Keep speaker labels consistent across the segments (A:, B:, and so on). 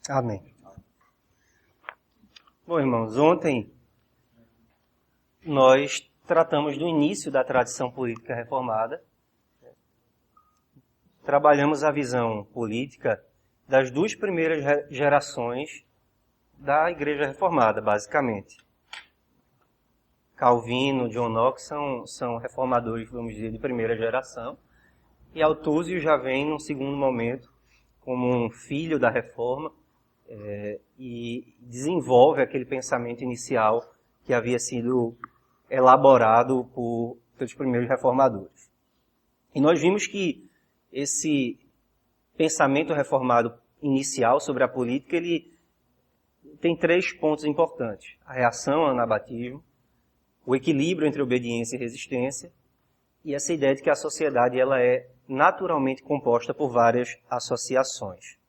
A: Amém. Bom, irmãos, ontem nós tratamos do início da tradição política reformada. Trabalhamos a visão política das duas primeiras gerações da Igreja Reformada, basicamente. Calvino, John Knox são reformadores, vamos dizer, de primeira geração. E Altúzio já vem num segundo momento como um filho da Reforma e desenvolve aquele pensamento inicial que havia sido elaborado pelos primeiros reformadores. E nós vimos que esse pensamento reformado inicial sobre a política, ele tem três pontos importantes: a reação ao anabatismo, o equilíbrio entre obediência e resistência, e essa ideia de que a sociedade ela é naturalmente composta por várias associações.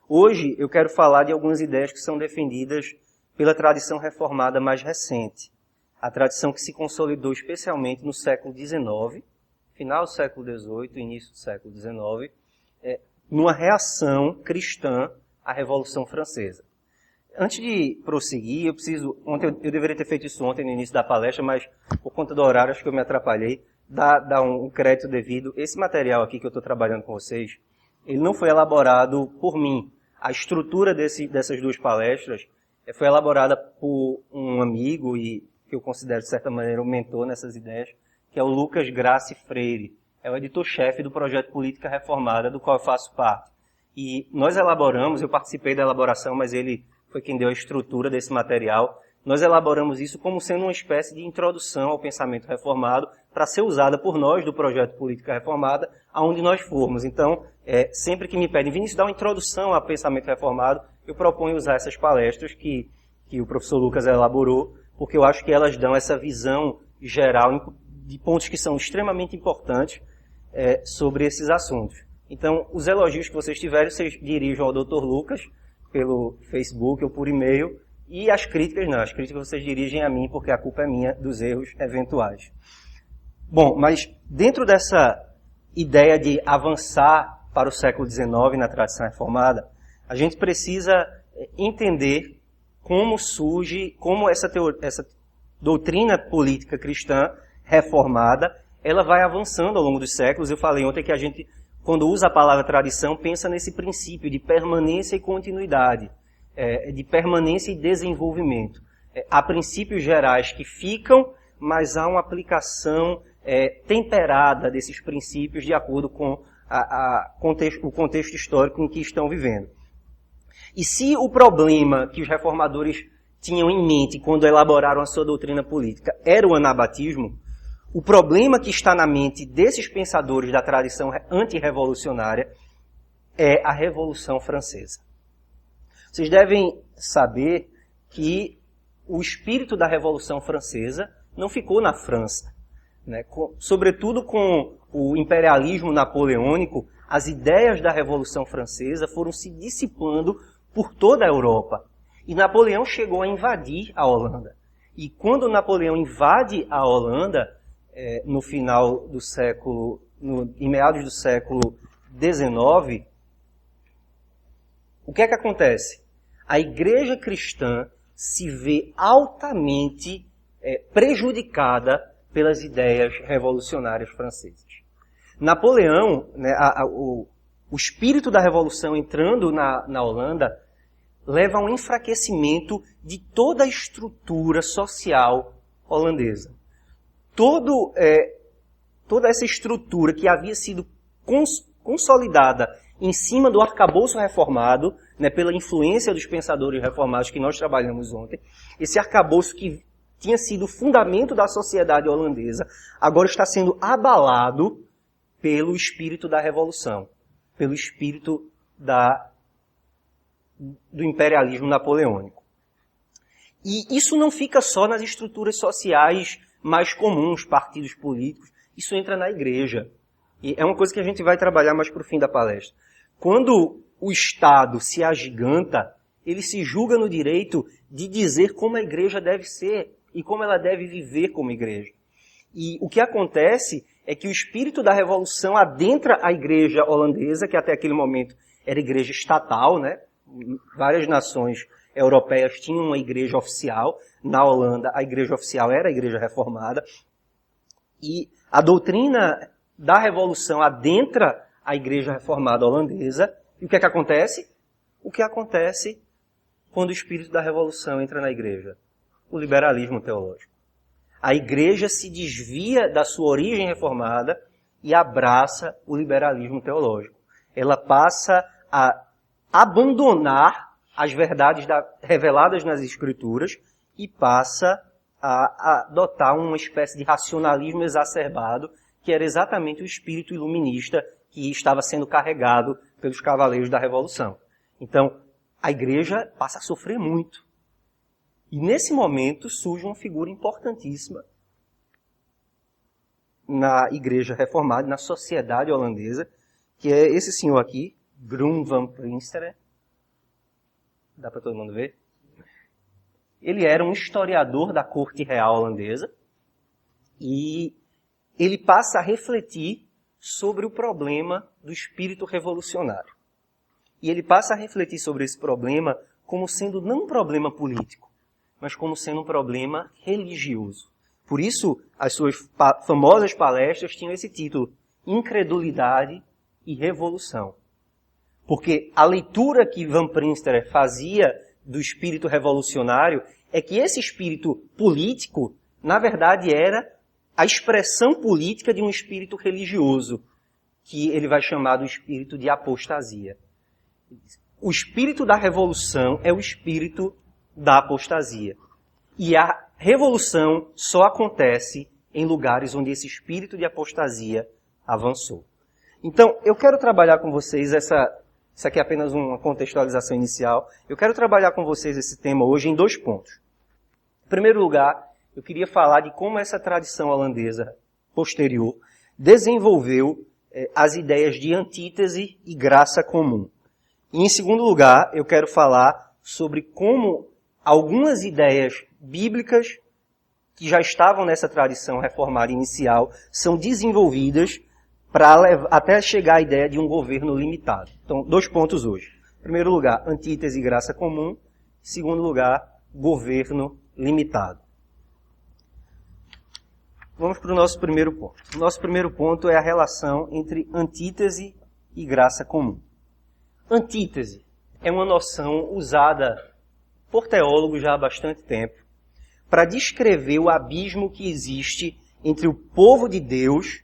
A: Hoje eu quero falar de algumas ideias que são defendidas pela tradição reformada mais recente, a tradição que se consolidou especialmente no século XIX, final do século XVIII, início do século XIX, numa reação cristã à Revolução Francesa. Antes de prosseguir, eu deveria ter feito isso ontem no início da palestra, mas por conta do horário acho que eu me atrapalhei, dar um crédito devido. Esse material aqui que eu estou trabalhando com vocês, ele não foi elaborado por mim. A estrutura dessas duas palestras foi elaborada por um amigo e que eu considero de certa maneira um mentor nessas ideias, que é o Lucas Grassi Freire. É o editor-chefe do projeto Política Reformada, do qual eu faço parte. E nós elaboramos, eu participei da elaboração, mas ele foi quem deu a estrutura desse material. Nós elaboramos isso como sendo uma espécie de introdução ao pensamento reformado para ser usada por nós do projeto Política Reformada, aonde nós formos. Então, sempre que me pedem, Vinícius, dá uma introdução ao pensamento reformado, eu proponho usar essas palestras que o professor Lucas elaborou, porque eu acho que elas dão essa visão geral de pontos que são extremamente importantes sobre esses assuntos. Então, os elogios que vocês tiverem, vocês dirijam ao Dr. Lucas pelo Facebook ou por e-mail, e as críticas não, as críticas vocês dirigem a mim, porque a culpa é minha dos erros eventuais. Bom, mas dentro dessa ideia de avançar para o século XIX na tradição reformada, a gente precisa entender como surge, como essa doutrina política cristã reformada, ela vai avançando ao longo dos séculos. Eu falei ontem que a gente, quando usa a palavra tradição, pensa nesse princípio de permanência e continuidade, de permanência e desenvolvimento. Há princípios gerais que ficam, mas há uma aplicação temperada desses princípios de acordo com o contexto histórico em que estão vivendo. E se o problema que os reformadores tinham em mente quando elaboraram a sua doutrina política era o anabatismo, o problema que está na mente desses pensadores da tradição antirrevolucionária é a Revolução Francesa. Vocês devem saber que o espírito da Revolução Francesa não ficou na França, né? Sobretudo com o imperialismo napoleônico, as ideias da Revolução Francesa foram se dissipando por toda a Europa. E Napoleão chegou a invadir a Holanda. E quando Napoleão invade a Holanda, no final do século, em meados do século XIX, o que é que acontece? A igreja cristã se vê altamente prejudicada pelas ideias revolucionárias francesas. Napoleão, né, o espírito da revolução entrando na Holanda, leva a um enfraquecimento de toda a estrutura social holandesa. Toda essa estrutura que havia sido consolidada em cima do arcabouço reformado, né, pela influência dos pensadores reformados que nós trabalhamos ontem, esse arcabouço que tinha sido o fundamento da sociedade holandesa, agora está sendo abalado pelo espírito da revolução, pelo espírito do imperialismo napoleônico. E isso não fica só nas estruturas sociais mais comuns, partidos políticos, isso entra na igreja. E é uma coisa que a gente vai trabalhar mais para o fim da palestra. Quando o Estado se agiganta, ele se julga no direito de dizer como a igreja deve ser e como ela deve viver como igreja. E o que acontece é que o espírito da revolução adentra a igreja holandesa, que até aquele momento era igreja estatal, né? Várias nações europeias tinham uma igreja oficial. Na Holanda, a igreja oficial era a igreja reformada. E a doutrina da revolução adentra a igreja reformada holandesa. E o que é que acontece? O que acontece quando o espírito da revolução entra na igreja? O liberalismo teológico. A igreja se desvia da sua origem reformada e abraça o liberalismo teológico. Ela passa a abandonar as verdades reveladas nas Escrituras e passa a adotar uma espécie de racionalismo exacerbado, que era exatamente o espírito iluminista que estava sendo carregado pelos cavaleiros da Revolução. Então, a igreja passa a sofrer muito. E nesse momento surge uma figura importantíssima na igreja reformada, na sociedade holandesa, que é esse senhor aqui, Groen van Prinsteren. Dá para todo mundo ver? Ele era um historiador da corte real holandesa e ele passa a refletir sobre o problema do espírito revolucionário. E ele passa a refletir sobre esse problema como sendo não um problema político, mas como sendo um problema religioso. Por isso, as suas famosas palestras tinham esse título, Incredulidade e Revolução. Porque a leitura que Van Prinsteren fazia do espírito revolucionário é que esse espírito político, na verdade, era a expressão política de um espírito religioso, que ele vai chamar do espírito de apostasia. O espírito da revolução é o espírito da apostasia. E a revolução só acontece em lugares onde esse espírito de apostasia avançou. Então, eu quero trabalhar com vocês isso aqui é apenas uma contextualização inicial. Eu quero trabalhar com vocês esse tema hoje em 2 pontos. Em primeiro lugar, eu queria falar de como essa tradição holandesa posterior desenvolveu as ideias de antítese e graça comum. E em segundo lugar, eu quero falar sobre como algumas ideias bíblicas que já estavam nessa tradição reformada inicial são desenvolvidas para até chegar à ideia de um governo limitado. Então, 2 pontos hoje. Em primeiro lugar, antítese e graça comum. Em segundo lugar, governo limitado. Vamos para o nosso primeiro ponto. O nosso primeiro ponto é a relação entre antítese e graça comum. Antítese é uma noção usada por teólogos já há bastante tempo para descrever o abismo que existe entre o povo de Deus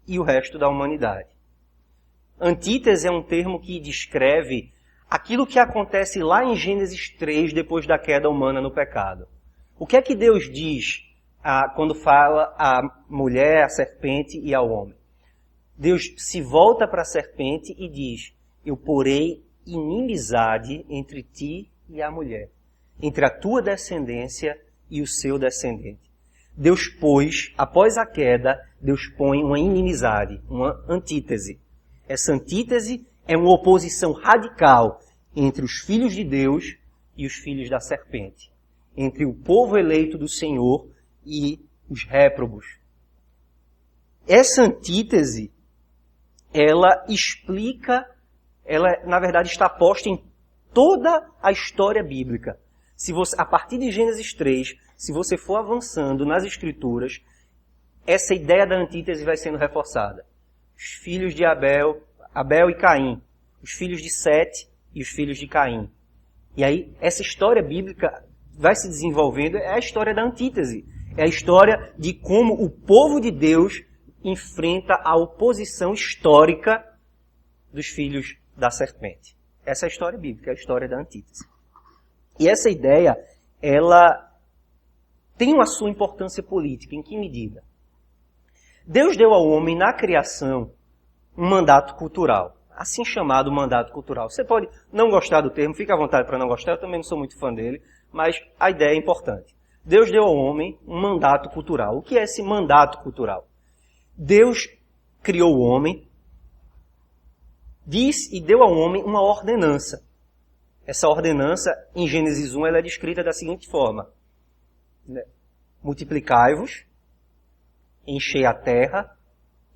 A: e o resto da humanidade. Antítese é um termo que descreve aquilo que acontece lá em Gênesis 3, depois da queda humana no pecado. O que é que Deus diz quando fala à mulher, à serpente e ao homem? Deus se volta para a serpente e diz, eu porei inimizade entre ti e a mulher, entre a tua descendência e o seu descendente. Deus pôs, após a queda, Deus põe uma inimizade, uma antítese. Essa antítese é uma oposição radical entre os filhos de Deus e os filhos da serpente. Entre o povo eleito do Senhor e os réprobos. Essa antítese, ela explica, ela na verdade está posta em toda a história bíblica. Se você, a partir de Gênesis 3, se você for avançando nas Escrituras, essa ideia da antítese vai sendo reforçada. Os filhos de Abel e Caim, os filhos de Sete e os filhos de Caim. E aí, essa história bíblica vai se desenvolvendo, é a história da antítese. É a história de como o povo de Deus enfrenta a oposição histórica dos filhos da serpente. Essa é a história bíblica, é a história da antítese. E essa ideia, ela tem a sua importância política. Em que medida? Deus deu ao homem, na criação, um mandato cultural. Assim chamado mandato cultural. Você pode não gostar do termo, fique à vontade para não gostar, eu também não sou muito fã dele, mas a ideia é importante. Deus deu ao homem um mandato cultural. O que é esse mandato cultural? Deus criou o homem, e deu ao homem uma ordenança. Essa ordenança, em Gênesis 1, ela é descrita da seguinte forma. Multiplicai-vos, enchei a terra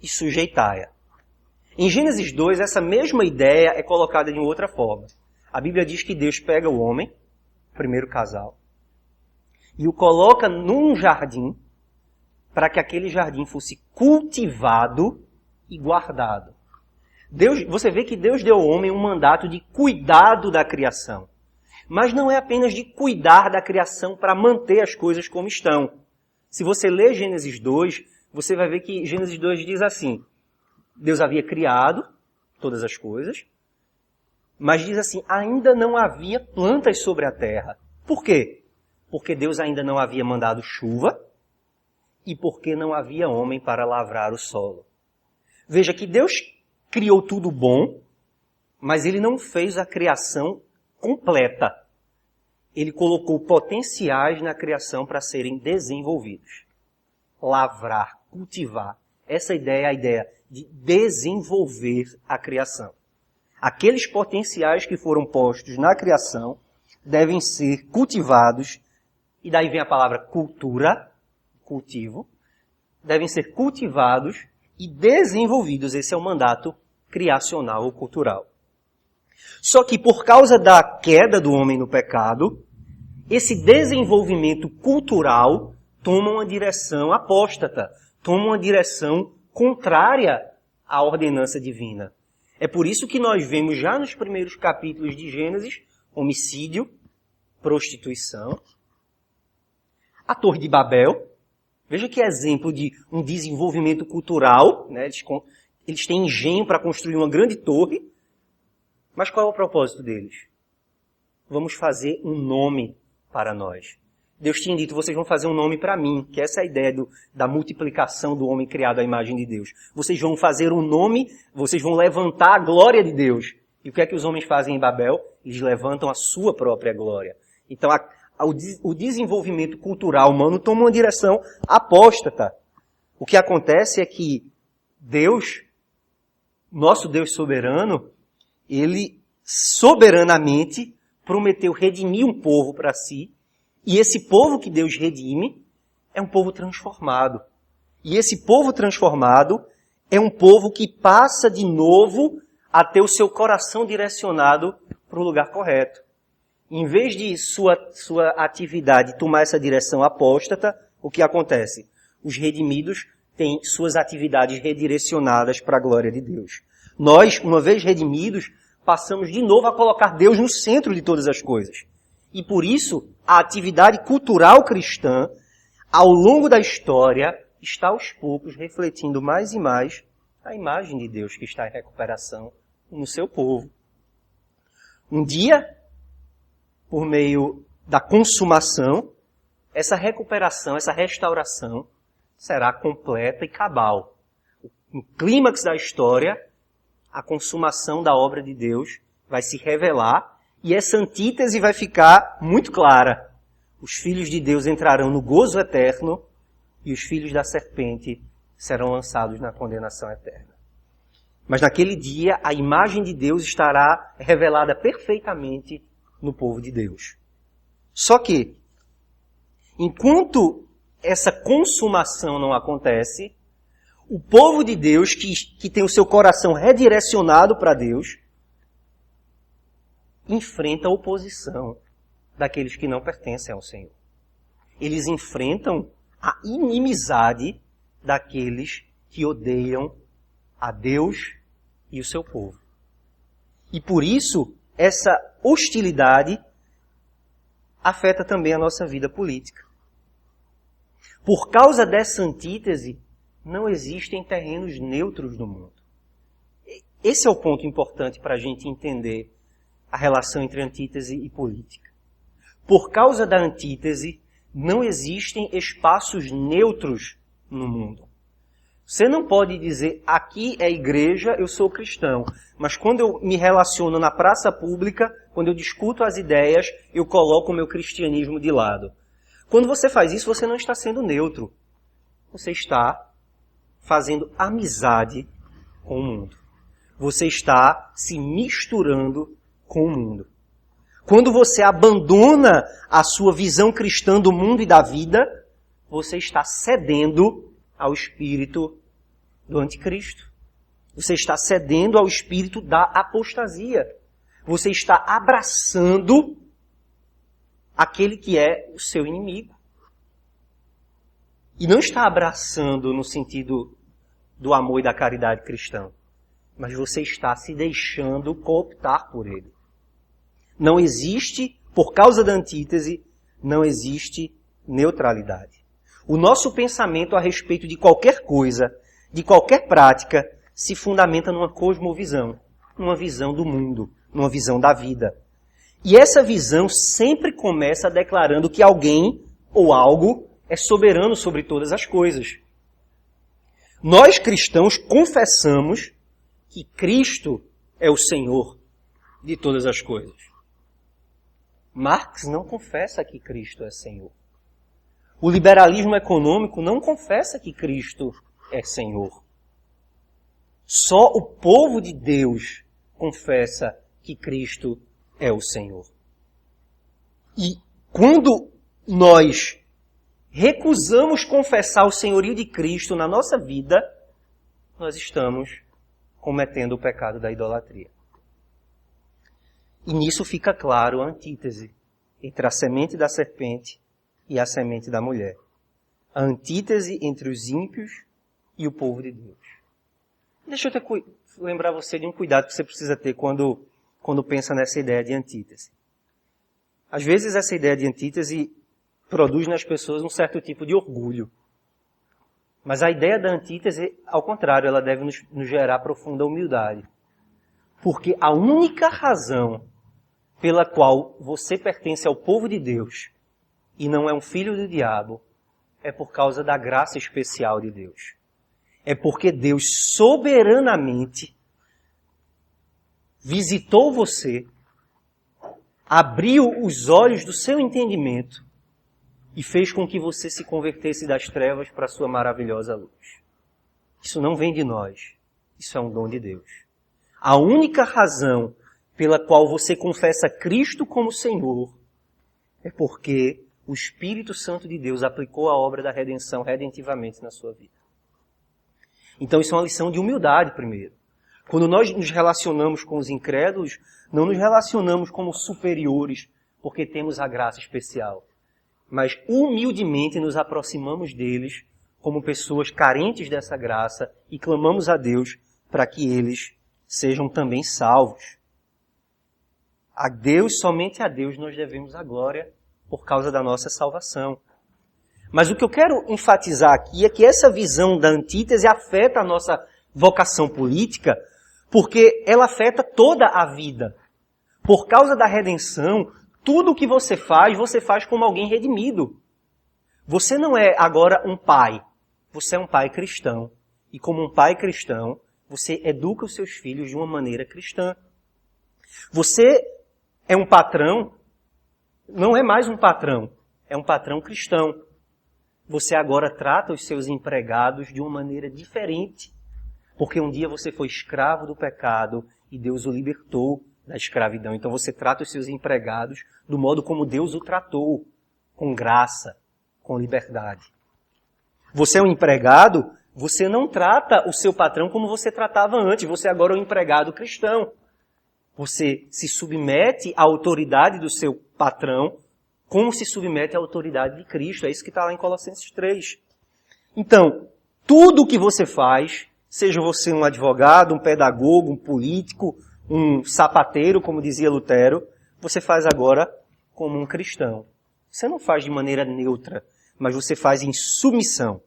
A: e sujeitai-a. Em Gênesis 2, essa mesma ideia é colocada de outra forma. A Bíblia diz que Deus pega o homem, o primeiro casal, e o coloca num jardim para que aquele jardim fosse cultivado e guardado. Você vê que Deus deu ao homem um mandato de cuidado da criação. Mas não é apenas de cuidar da criação para manter as coisas como estão. Se você ler Gênesis 2, você vai ver que Gênesis 2 diz assim: Deus havia criado todas as coisas, mas diz assim, ainda não havia plantas sobre a terra. Por quê? Porque Deus ainda não havia mandado chuva e porque não havia homem para lavrar o solo. Veja que Deus criou tudo bom, mas Ele não fez a criação completa. Ele colocou potenciais na criação para serem desenvolvidos. Lavrar, cultivar. Essa ideia é a ideia de desenvolver a criação. Aqueles potenciais que foram postos na criação devem ser cultivados, e daí vem a palavra cultura, cultivo, devem ser cultivados e desenvolvidos. Esse é o mandato criacional ou cultural. Só que por causa da queda do homem no pecado, esse desenvolvimento cultural toma uma direção apóstata, toma uma direção contrária à ordenança divina. É por isso que nós vemos já nos primeiros capítulos de Gênesis homicídio, prostituição, a Torre de Babel. Veja que exemplo de um desenvolvimento cultural, né? Eles têm engenho para construir uma grande torre, mas qual é o propósito deles? Vamos fazer um nome para nós. Deus tinha dito, vocês vão fazer um nome para mim, que essa é a ideia da multiplicação do homem criado à imagem de Deus. Vocês vão fazer um nome, vocês vão levantar a glória de Deus. E o que é que os homens fazem em Babel? Eles levantam a sua própria glória. Então, o desenvolvimento cultural humano toma uma direção apóstata. O que acontece é que Deus, nosso Deus soberano, Ele soberanamente prometeu redimir um povo para si, e esse povo que Deus redime é um povo transformado. E esse povo transformado é um povo que passa de novo a ter o seu coração direcionado para o lugar correto. Em vez de sua atividade tomar essa direção apóstata, o que acontece? Os redimidos têm suas atividades redirecionadas para a glória de Deus. Nós, uma vez redimidos, passamos de novo a colocar Deus no centro de todas as coisas. E por isso, a atividade cultural cristã, ao longo da história, está aos poucos refletindo mais e mais a imagem de Deus que está em recuperação no seu povo. Um dia, por meio da consumação, essa recuperação, essa restauração será completa e cabal. No clímax da história, a consumação da obra de Deus vai se revelar e essa antítese vai ficar muito clara. Os filhos de Deus entrarão no gozo eterno e os filhos da serpente serão lançados na condenação eterna. Mas naquele dia, a imagem de Deus estará revelada perfeitamente no povo de Deus. Só que, enquanto essa consumação não acontece, o povo de Deus, que tem o seu coração redirecionado para Deus, enfrenta a oposição daqueles que não pertencem ao Senhor. Eles enfrentam a inimizade daqueles que odeiam a Deus e o seu povo. E por isso, essa hostilidade afeta também a nossa vida política. Por causa dessa antítese, não existem terrenos neutros no mundo. Esse é o ponto importante para a gente entender a relação entre antítese e política. Por causa da antítese, não existem espaços neutros no mundo. Você não pode dizer, aqui é igreja, eu sou cristão. Mas quando eu me relaciono na praça pública, quando eu discuto as ideias, eu coloco o meu cristianismo de lado. Quando você faz isso, você não está sendo neutro. Você está fazendo amizade com o mundo. Você está se misturando com o mundo. Quando você abandona a sua visão cristã do mundo e da vida, você está cedendo ao espírito do anticristo. Você está cedendo ao espírito da apostasia. você está abraçando aquele que é o seu inimigo. E não está abraçando no sentido do amor e da caridade cristã, mas você está se deixando cooptar por ele. Não existe, por causa da antítese, não existe neutralidade. O nosso pensamento a respeito de qualquer coisa, de qualquer prática, se fundamenta numa cosmovisão, numa visão do mundo, numa visão da vida. E essa visão sempre começa declarando que alguém ou algo é soberano sobre todas as coisas. Nós cristãos confessamos que Cristo é o Senhor de todas as coisas. Marx não confessa que Cristo é Senhor. O liberalismo econômico não confessa que Cristo é Senhor. Só o povo de Deus confessa que Cristo é o Senhor. E quando nós recusamos confessar o senhorio de Cristo na nossa vida, nós estamos cometendo o pecado da idolatria. E nisso fica claro a antítese entre a semente da serpente e a semente da mulher. A antítese entre os ímpios e o povo de Deus. Deixa eu lembrar você de um cuidado que você precisa ter quando pensa nessa ideia de antítese. Às vezes essa ideia de antítese produz nas pessoas um certo tipo de orgulho. Mas a ideia da antítese, ao contrário, ela deve nos gerar profunda humildade. Porque a única razão pela qual você pertence ao povo de Deus e não é um filho do diabo é por causa da graça especial de Deus. É porque Deus soberanamente visitou você, abriu os olhos do seu entendimento e fez com que você se convertesse das trevas para a sua maravilhosa luz. Isso não vem de nós. Isso é um dom de Deus. A única razão pela qual você confessa Cristo como Senhor é porque o Espírito Santo de Deus aplicou a obra da redenção redentivamente na sua vida. Então isso é uma lição de humildade primeiro. Quando nós nos relacionamos com os incrédulos, não nos relacionamos como superiores porque temos a graça especial. Mas humildemente nos aproximamos deles como pessoas carentes dessa graça e clamamos a Deus para que eles sejam também salvos. A Deus, somente a Deus, nós devemos a glória por causa da nossa salvação. Mas o que eu quero enfatizar aqui é que essa visão da antítese afeta a nossa vocação política porque ela afeta toda a vida. Por causa da redenção, tudo o que você faz como alguém redimido. Você não é agora um pai, você é um pai cristão. E como um pai cristão, você educa os seus filhos de uma maneira cristã. Você é um patrão, não é mais um patrão, é um patrão cristão. Você agora trata os seus empregados de uma maneira diferente. Porque um dia você foi escravo do pecado e Deus o libertou da escravidão. Então você trata os seus empregados do modo como Deus o tratou, com graça, com liberdade. Você é um empregado, você não trata o seu patrão como você tratava antes, você agora é um empregado cristão. Você se submete à autoridade do seu patrão como se submete à autoridade de Cristo. É isso que está lá em Colossenses 3. Então, tudo o que você faz, seja você um advogado, um pedagogo, um político, um sapateiro, como dizia Lutero, você faz agora como um cristão. Você não faz de maneira neutra, mas você faz em submissão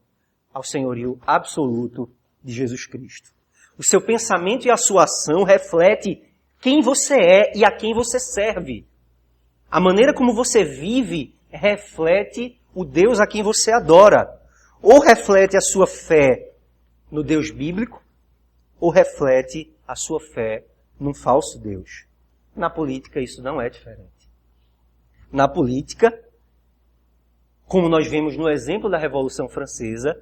A: ao senhorio absoluto de Jesus Cristo. O seu pensamento e a sua ação reflete quem você é e a quem você serve. A maneira como você vive reflete o Deus a quem você adora. Ou reflete a sua fé no Deus bíblico, ou reflete a sua fé num falso Deus. Na política isso não é diferente. Na política, como nós vemos no exemplo da Revolução Francesa,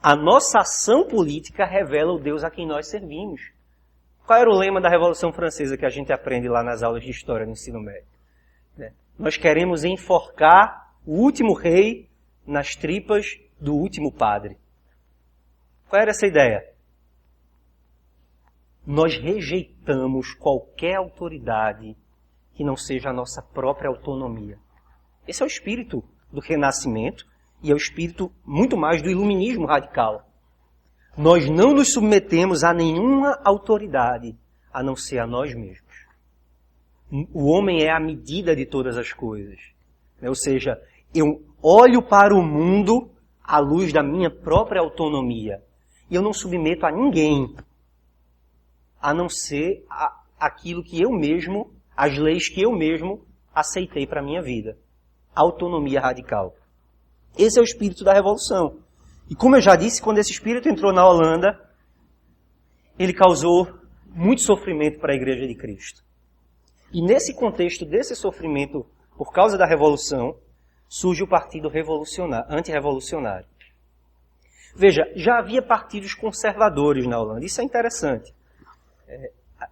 A: a nossa ação política revela o Deus a quem nós servimos. Qual era o lema da Revolução Francesa que a gente aprende lá nas aulas de história no ensino médio? Nós queremos enforcar o último rei nas tripas do último padre. Qual era essa ideia? nós rejeitamos qualquer autoridade que não seja a nossa própria autonomia. Esse é o espírito do renascimento e é o espírito muito mais do iluminismo radical. Nós não nos submetemos a nenhuma autoridade a não ser a nós mesmos. O homem é a medida de todas as coisas. Ou seja, eu olho para o mundo à luz da minha própria autonomia. E eu não submeto a ninguém, a não ser aquilo que eu mesmo, as leis que eu mesmo aceitei para a minha vida. Autonomia radical. Esse é o espírito da revolução. E como eu já disse, quando esse espírito entrou na Holanda, ele causou muito sofrimento para a Igreja de Cristo. E nesse contexto desse sofrimento, por causa da revolução, surge o partido antirrevolucionário. Veja, já havia partidos conservadores na Holanda. Isso é interessante.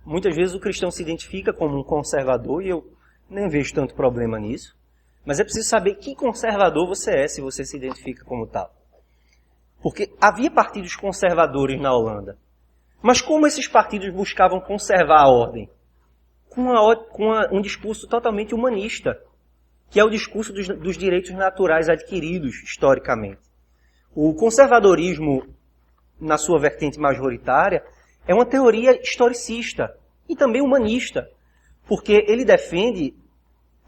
A: Muitas vezes o cristão se identifica como um conservador e eu nem vejo tanto problema nisso. Mas é preciso saber que conservador você é se você se identifica como tal. Porque havia partidos conservadores na Holanda. Mas como esses partidos buscavam conservar a ordem? Com um discurso totalmente humanista, que é o discurso dos direitos naturais adquiridos historicamente. O conservadorismo, na sua vertente majoritária, é uma teoria historicista e também humanista, porque ele defende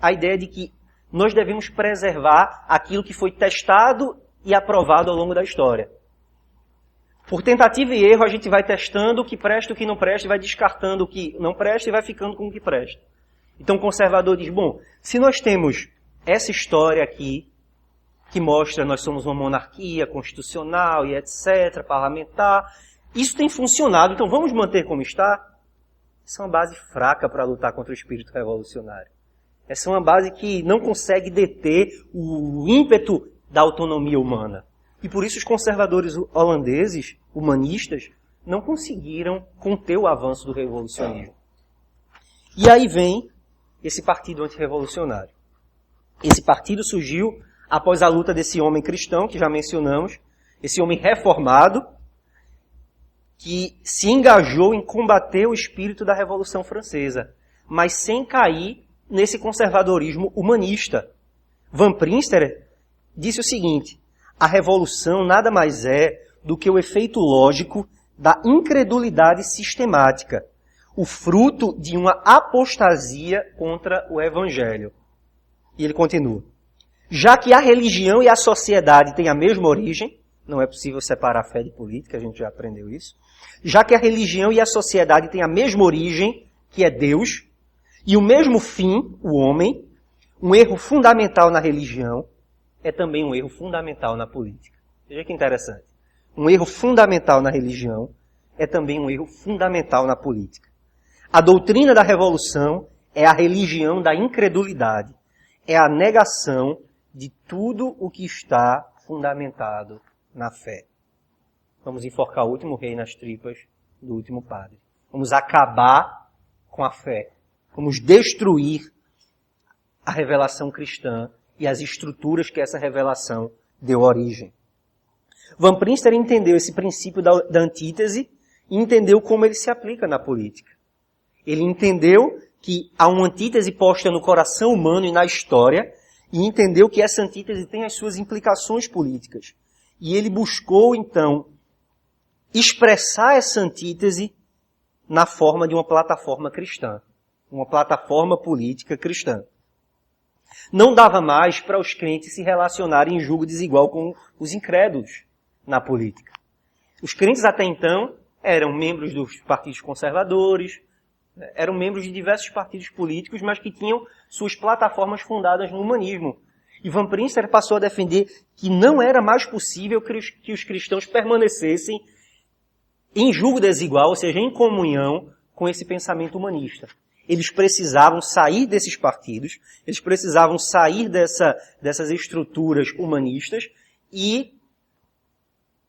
A: a ideia de que nós devemos preservar aquilo que foi testado e aprovado ao longo da história. Por tentativa e erro, a gente vai testando o que presta e o que não presta, e vai descartando o que não presta e vai ficando com o que presta. Então o conservador diz, bom, se nós temos essa história aqui, que mostra que nós somos uma monarquia constitucional e etc., parlamentar, isso tem funcionado, então vamos manter como está? Essa é uma base fraca para lutar contra o espírito revolucionário. Essa é uma base que não consegue deter o ímpeto da autonomia humana. E por isso os conservadores holandeses, humanistas, não conseguiram conter o avanço do revolucionismo. E aí vem esse partido antirrevolucionário. Esse partido surgiu após a luta desse homem cristão, que já mencionamos, esse homem reformado, que se engajou em combater o espírito da Revolução Francesa, mas sem cair nesse conservadorismo humanista. Van Prinsterer disse o seguinte: a revolução nada mais é do que o efeito lógico da incredulidade sistemática, o fruto de uma apostasia contra o Evangelho. E ele continua: já que a religião e a sociedade têm a mesma origem, não é possível separar a fé de política, a gente já aprendeu isso, já que a religião e a sociedade têm a mesma origem, que é Deus, e o mesmo fim, o homem, um erro fundamental na religião é também um erro fundamental na política. Veja que interessante. Um erro fundamental na religião é também um erro fundamental na política. A doutrina da revolução é a religião da incredulidade. É a negação de tudo o que está fundamentado na fé. Vamos enforcar o último rei nas tripas do último padre. Vamos acabar com a fé. Vamos destruir a revelação cristã e as estruturas que essa revelação deu origem. Van Prinsterer entendeu esse princípio da antítese e entendeu como ele se aplica na política. Ele entendeu que há uma antítese posta no coração humano e na história, e entendeu que essa antítese tem as suas implicações políticas. E ele buscou, então, expressar essa antítese na forma de uma plataforma cristã, uma plataforma política cristã. Não dava mais para os crentes se relacionarem em julgo desigual com os incrédulos na política. Os crentes até então eram membros dos partidos conservadores, eram membros de diversos partidos políticos, mas que tinham suas plataformas fundadas no humanismo. E Van Prinsterer passou a defender que não era mais possível que os cristãos permanecessem em julgo desigual, ou seja, em comunhão com esse pensamento humanista. Eles precisavam sair desses partidos, eles precisavam sair dessas estruturas humanistas e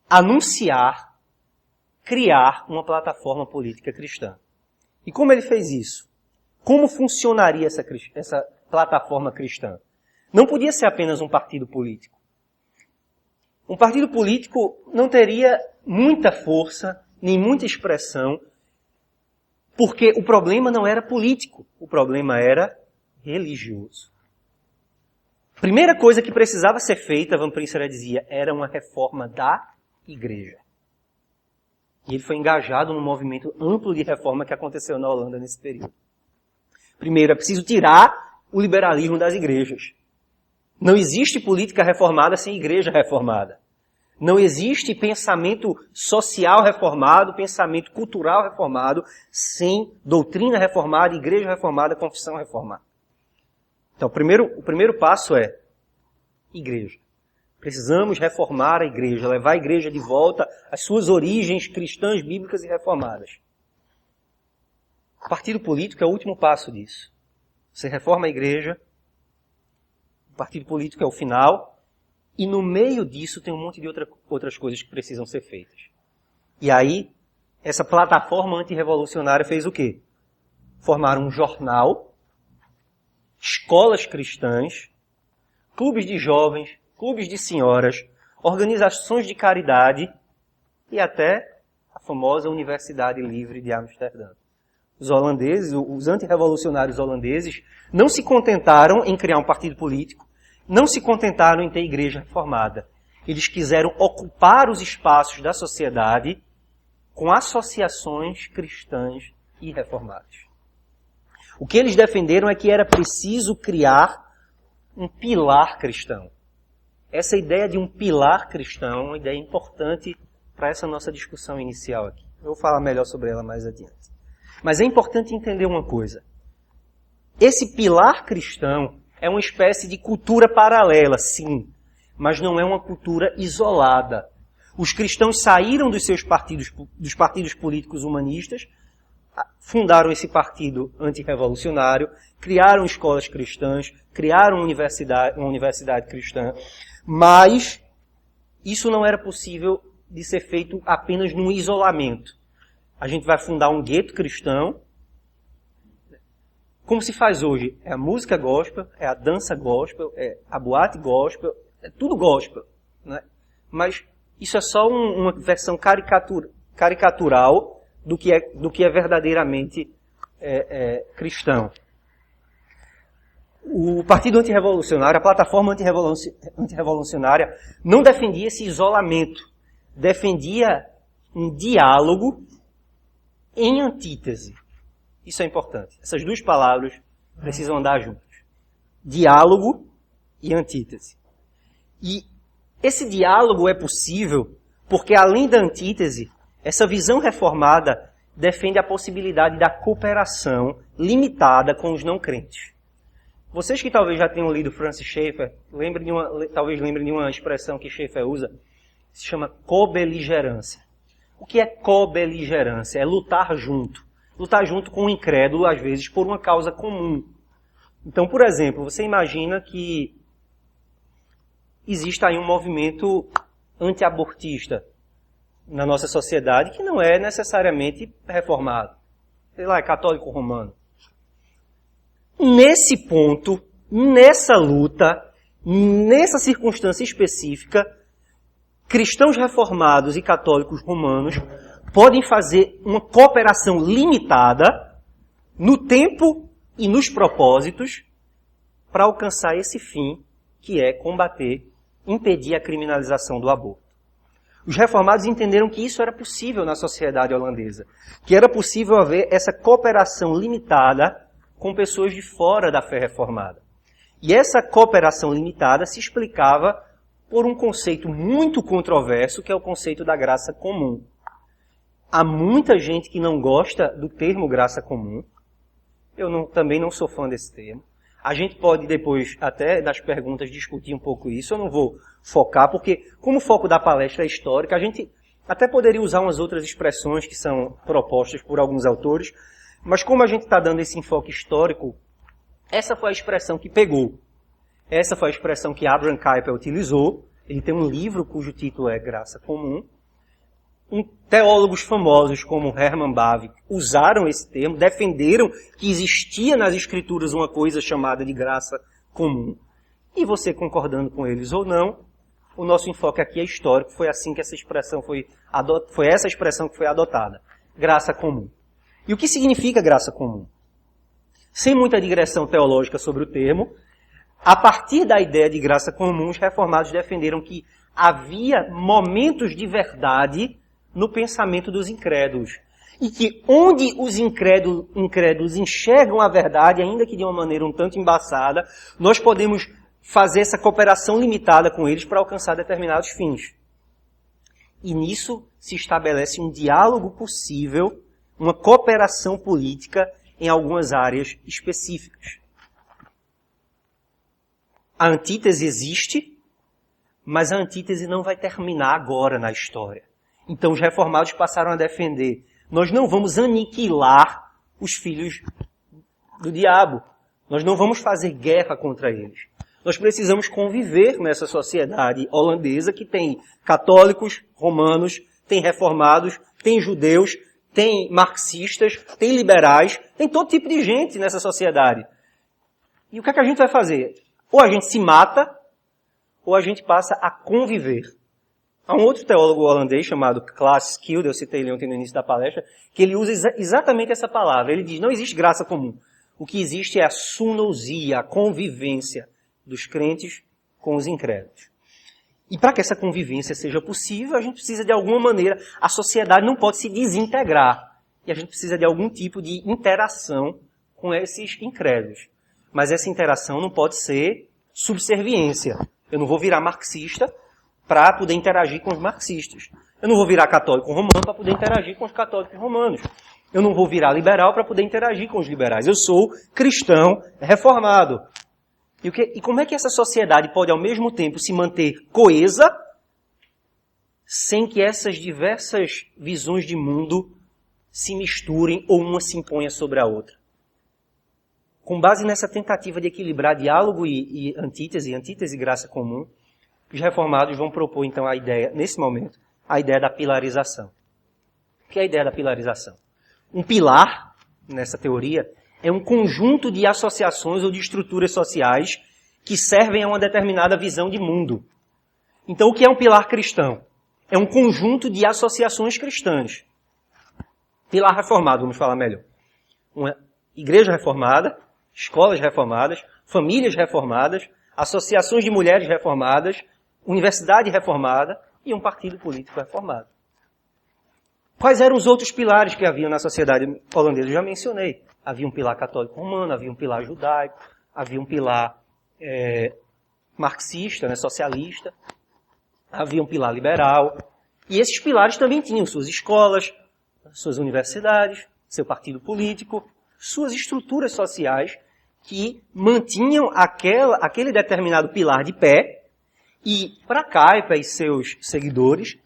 A: anunciar, criar uma plataforma política cristã. E como ele fez isso? Como funcionaria essa plataforma cristã? Não podia ser apenas um partido político. Um partido político não teria muita força, nem muita expressão, Porque o problema não era político, o problema era religioso. A primeira coisa que precisava ser feita, Van Princerer dizia, era uma reforma da igreja. E ele foi engajado num movimento amplo de reforma que aconteceu na Holanda nesse período. Primeiro, é preciso tirar o liberalismo das igrejas. Não existe política reformada sem igreja reformada. Não existe pensamento social reformado, pensamento cultural reformado, sem doutrina reformada, igreja reformada, confissão reformada. Então, o primeiro passo é igreja. Precisamos reformar a igreja, levar a igreja de volta às suas origens cristãs, bíblicas e reformadas. O partido político é o último passo disso. Você reforma a igreja, o partido político é o final, e no meio disso tem um monte de outras coisas que precisam ser feitas. E aí, essa plataforma antirrevolucionária fez o quê? Formaram um jornal, escolas cristãs, clubes de jovens, clubes de senhoras, organizações de caridade e até a famosa Universidade Livre de Amsterdã. Os holandeses, os antirrevolucionários holandeses, não se contentaram em criar um partido político, não se contentaram em ter igreja reformada. Eles quiseram ocupar os espaços da sociedade com associações cristãs e reformadas. O que eles defenderam é que era preciso criar um pilar cristão. Essa ideia de um pilar cristão é uma ideia importante para essa nossa discussão inicial aqui. Eu vou falar melhor sobre ela mais adiante. Mas é importante entender uma coisa. Esse pilar cristão é uma espécie de cultura paralela, sim, mas não é uma cultura isolada. Os cristãos saíram dos partidos políticos humanistas, fundaram esse partido antirrevolucionário, criaram escolas cristãs, criaram uma universidade cristã, mas isso não era possível de ser feito apenas num isolamento. A gente vai fundar um gueto cristão, como se faz hoje. É a música gospel, é a dança gospel, é a boate gospel, é tudo gospel, né? Mas isso é só uma versão caricatural do que é verdadeiramente cristão. O Partido Antirrevolucionário, a plataforma antirrevolucionária, não defendia esse isolamento. Defendia um diálogo em antítese. Isso é importante. Essas duas palavras precisam andar juntas. Diálogo e antítese. E esse diálogo é possível porque, além da antítese, essa visão reformada defende a possibilidade da cooperação limitada com os não crentes. Vocês que talvez já tenham lido Francis Schaeffer, talvez lembrem de uma expressão que Schaeffer usa, que se chama cobeligerância. O que é cobeligerância? É lutar junto. Lutar junto com o incrédulo, às vezes, por uma causa comum. Então, por exemplo, você imagina que exista aí um movimento anti-abortista na nossa sociedade que não é necessariamente reformado. Sei lá, é católico romano. Nesse ponto, nessa luta, nessa circunstância específica, cristãos reformados e católicos romanos podem fazer uma cooperação limitada no tempo e nos propósitos para alcançar esse fim, que é combater, impedir a criminalização do aborto. Os reformados entenderam que isso era possível na sociedade holandesa, que era possível haver essa cooperação limitada com pessoas de fora da fé reformada. E essa cooperação limitada se explicava por um conceito muito controverso, que é o conceito da graça comum. Há muita gente que não gosta do termo graça comum. Também não sou fã desse termo. A gente pode depois, até das perguntas, discutir um pouco isso. Eu não vou focar, porque como o foco da palestra é histórica, a gente até poderia usar umas outras expressões que são propostas por alguns autores, mas como a gente está dando esse enfoque histórico, essa foi a expressão que pegou. Essa foi a expressão que Abraham Kuyper utilizou. Ele tem um livro cujo título é Graça Comum. Teólogos famosos como Herman Bavinck usaram esse termo, defenderam que existia nas Escrituras uma coisa chamada de graça comum. E você concordando com eles ou não, o nosso enfoque aqui é histórico, foi assim que essa expressão foi essa expressão que foi adotada. Graça comum. E o que significa graça comum? Sem muita digressão teológica sobre o termo, a partir da ideia de graça comum, os reformados defenderam que havia momentos de verdade no pensamento dos incrédulos. E que onde os incrédulos enxergam a verdade, ainda que de uma maneira um tanto embaçada, nós podemos fazer essa cooperação limitada com eles para alcançar determinados fins. E nisso se estabelece um diálogo possível, uma cooperação política em algumas áreas específicas. A antítese existe, mas a antítese não vai terminar agora na história. Então os reformados passaram a defender: nós não vamos aniquilar os filhos do diabo. Nós não vamos fazer guerra contra eles. Nós precisamos conviver nessa sociedade holandesa que tem católicos, romanos, tem reformados, tem judeus, tem marxistas, tem liberais, tem todo tipo de gente nessa sociedade. E o que é que a gente vai fazer? Ou a gente se mata, ou a gente passa a conviver. Há um outro teólogo holandês chamado Klaas Skilde, eu citei ele ontem no início da palestra, que ele usa exatamente essa palavra. Ele diz: não existe graça comum. O que existe é a sunousia, a convivência dos crentes com os incrédulos. E para que essa convivência seja possível, a gente precisa de alguma maneira, a sociedade não pode se desintegrar. E a gente precisa de algum tipo de interação com esses incrédulos. Mas essa interação não pode ser subserviência. Eu não vou virar marxista para poder interagir com os marxistas. Eu não vou virar católico romano para poder interagir com os católicos romanos. Eu não vou virar liberal para poder interagir com os liberais. Eu sou cristão reformado. E como é que essa sociedade pode, ao mesmo tempo, se manter coesa, sem que essas diversas visões de mundo se misturem ou uma se imponha sobre a outra? Com base nessa tentativa de equilibrar diálogo e antítese e graça comum, os reformados vão propor, então, a ideia, nesse momento, a ideia da pilarização. O que é a ideia da pilarização? Um pilar, nessa teoria, é um conjunto de associações ou de estruturas sociais que servem a uma determinada visão de mundo. Então, o que é um pilar cristão? É um conjunto de associações cristãs. Pilar reformado, vamos falar melhor. Uma igreja reformada, escolas reformadas, famílias reformadas, associações de mulheres reformadas, universidade reformada e um partido político reformado. Quais eram os outros pilares que haviam na sociedade holandesa? Eu já mencionei. Havia um pilar católico romano, havia um pilar judaico, havia um pilar marxista, né, socialista, havia um pilar liberal. E esses pilares também tinham suas escolas, suas universidades, seu partido político, suas estruturas sociais que mantinham aquele determinado pilar de pé. E para Kuyper e seus seguidores,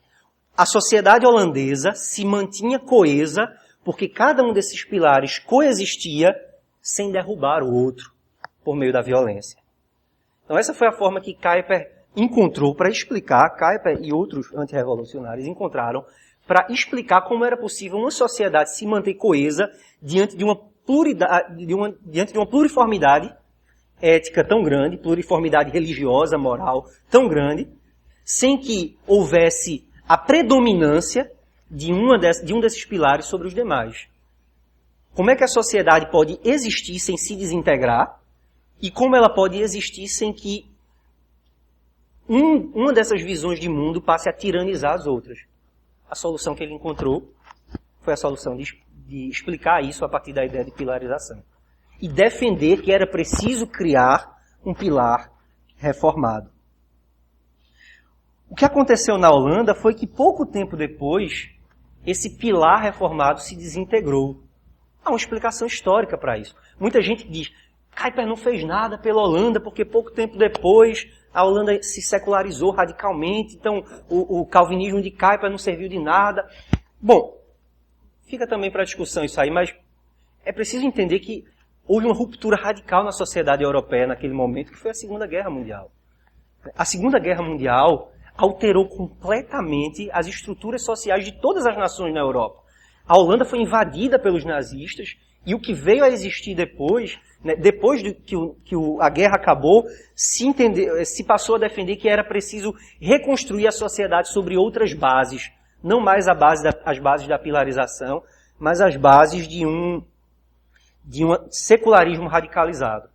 A: a sociedade holandesa se mantinha coesa porque cada um desses pilares coexistia sem derrubar o outro por meio da violência. Então essa foi a forma que Kuyper encontrou para explicar, Kuyper e outros antirrevolucionários encontraram para explicar como era possível uma sociedade se manter coesa diante de uma pluriformidade ética tão grande, pluriformidade religiosa, moral tão grande, sem que houvesse a predominância de um desses pilares sobre os demais. Como é que a sociedade pode existir sem se desintegrar? E como ela pode existir sem que uma dessas visões de mundo passe a tiranizar as outras? A solução que ele encontrou foi a solução de explicar isso a partir da ideia de pilarização. E defender que era preciso criar um pilar reformado. O que aconteceu na Holanda foi que pouco tempo depois, esse pilar reformado se desintegrou. Há uma explicação histórica para isso. Muita gente diz: Kuyper não fez nada pela Holanda porque pouco tempo depois a Holanda se secularizou radicalmente, então o calvinismo de Kuyper não serviu de nada. Bom, fica também para discussão isso aí, mas é preciso entender que houve uma ruptura radical na sociedade europeia naquele momento, que foi a Segunda Guerra Mundial. A Segunda Guerra Mundial alterou completamente as estruturas sociais de todas as nações na Europa. A Holanda foi invadida pelos nazistas e o que veio a existir depois, né, depois de que a guerra acabou, se passou a defender que era preciso reconstruir a sociedade sobre outras bases, não mais as bases da pilarização, mas as bases de um secularismo radicalizado.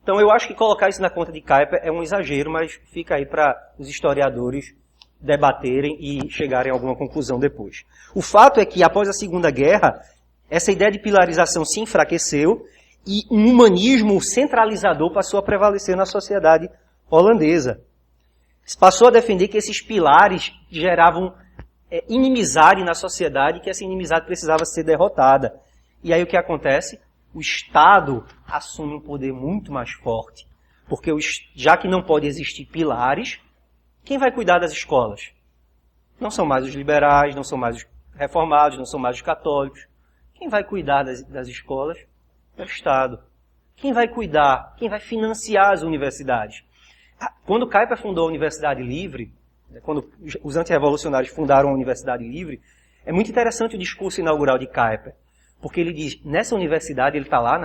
A: Então eu acho que colocar isso na conta de Kuyper é um exagero, mas fica aí para os historiadores debaterem e chegarem a alguma conclusão depois. O fato é que, após a Segunda Guerra, essa ideia de pilarização se enfraqueceu e um humanismo centralizador passou a prevalecer na sociedade holandesa. Se passou a defender que esses pilares geravam inimizade na sociedade e que essa inimizade precisava ser derrotada. E aí o que acontece? O Estado assume um poder muito mais forte. Porque já que não pode existir pilares, quem vai cuidar das escolas? Não são mais os liberais, não são mais os reformados, não são mais os católicos. Quem vai cuidar das escolas é o Estado. Quem vai cuidar? Quem vai financiar as universidades? Quando Kuyper fundou a Universidade Livre, quando os antirrevolucionários fundaram a Universidade Livre, é muito interessante o discurso inaugural de Kuyper. Porque ele diz, nessa universidade, ele está lá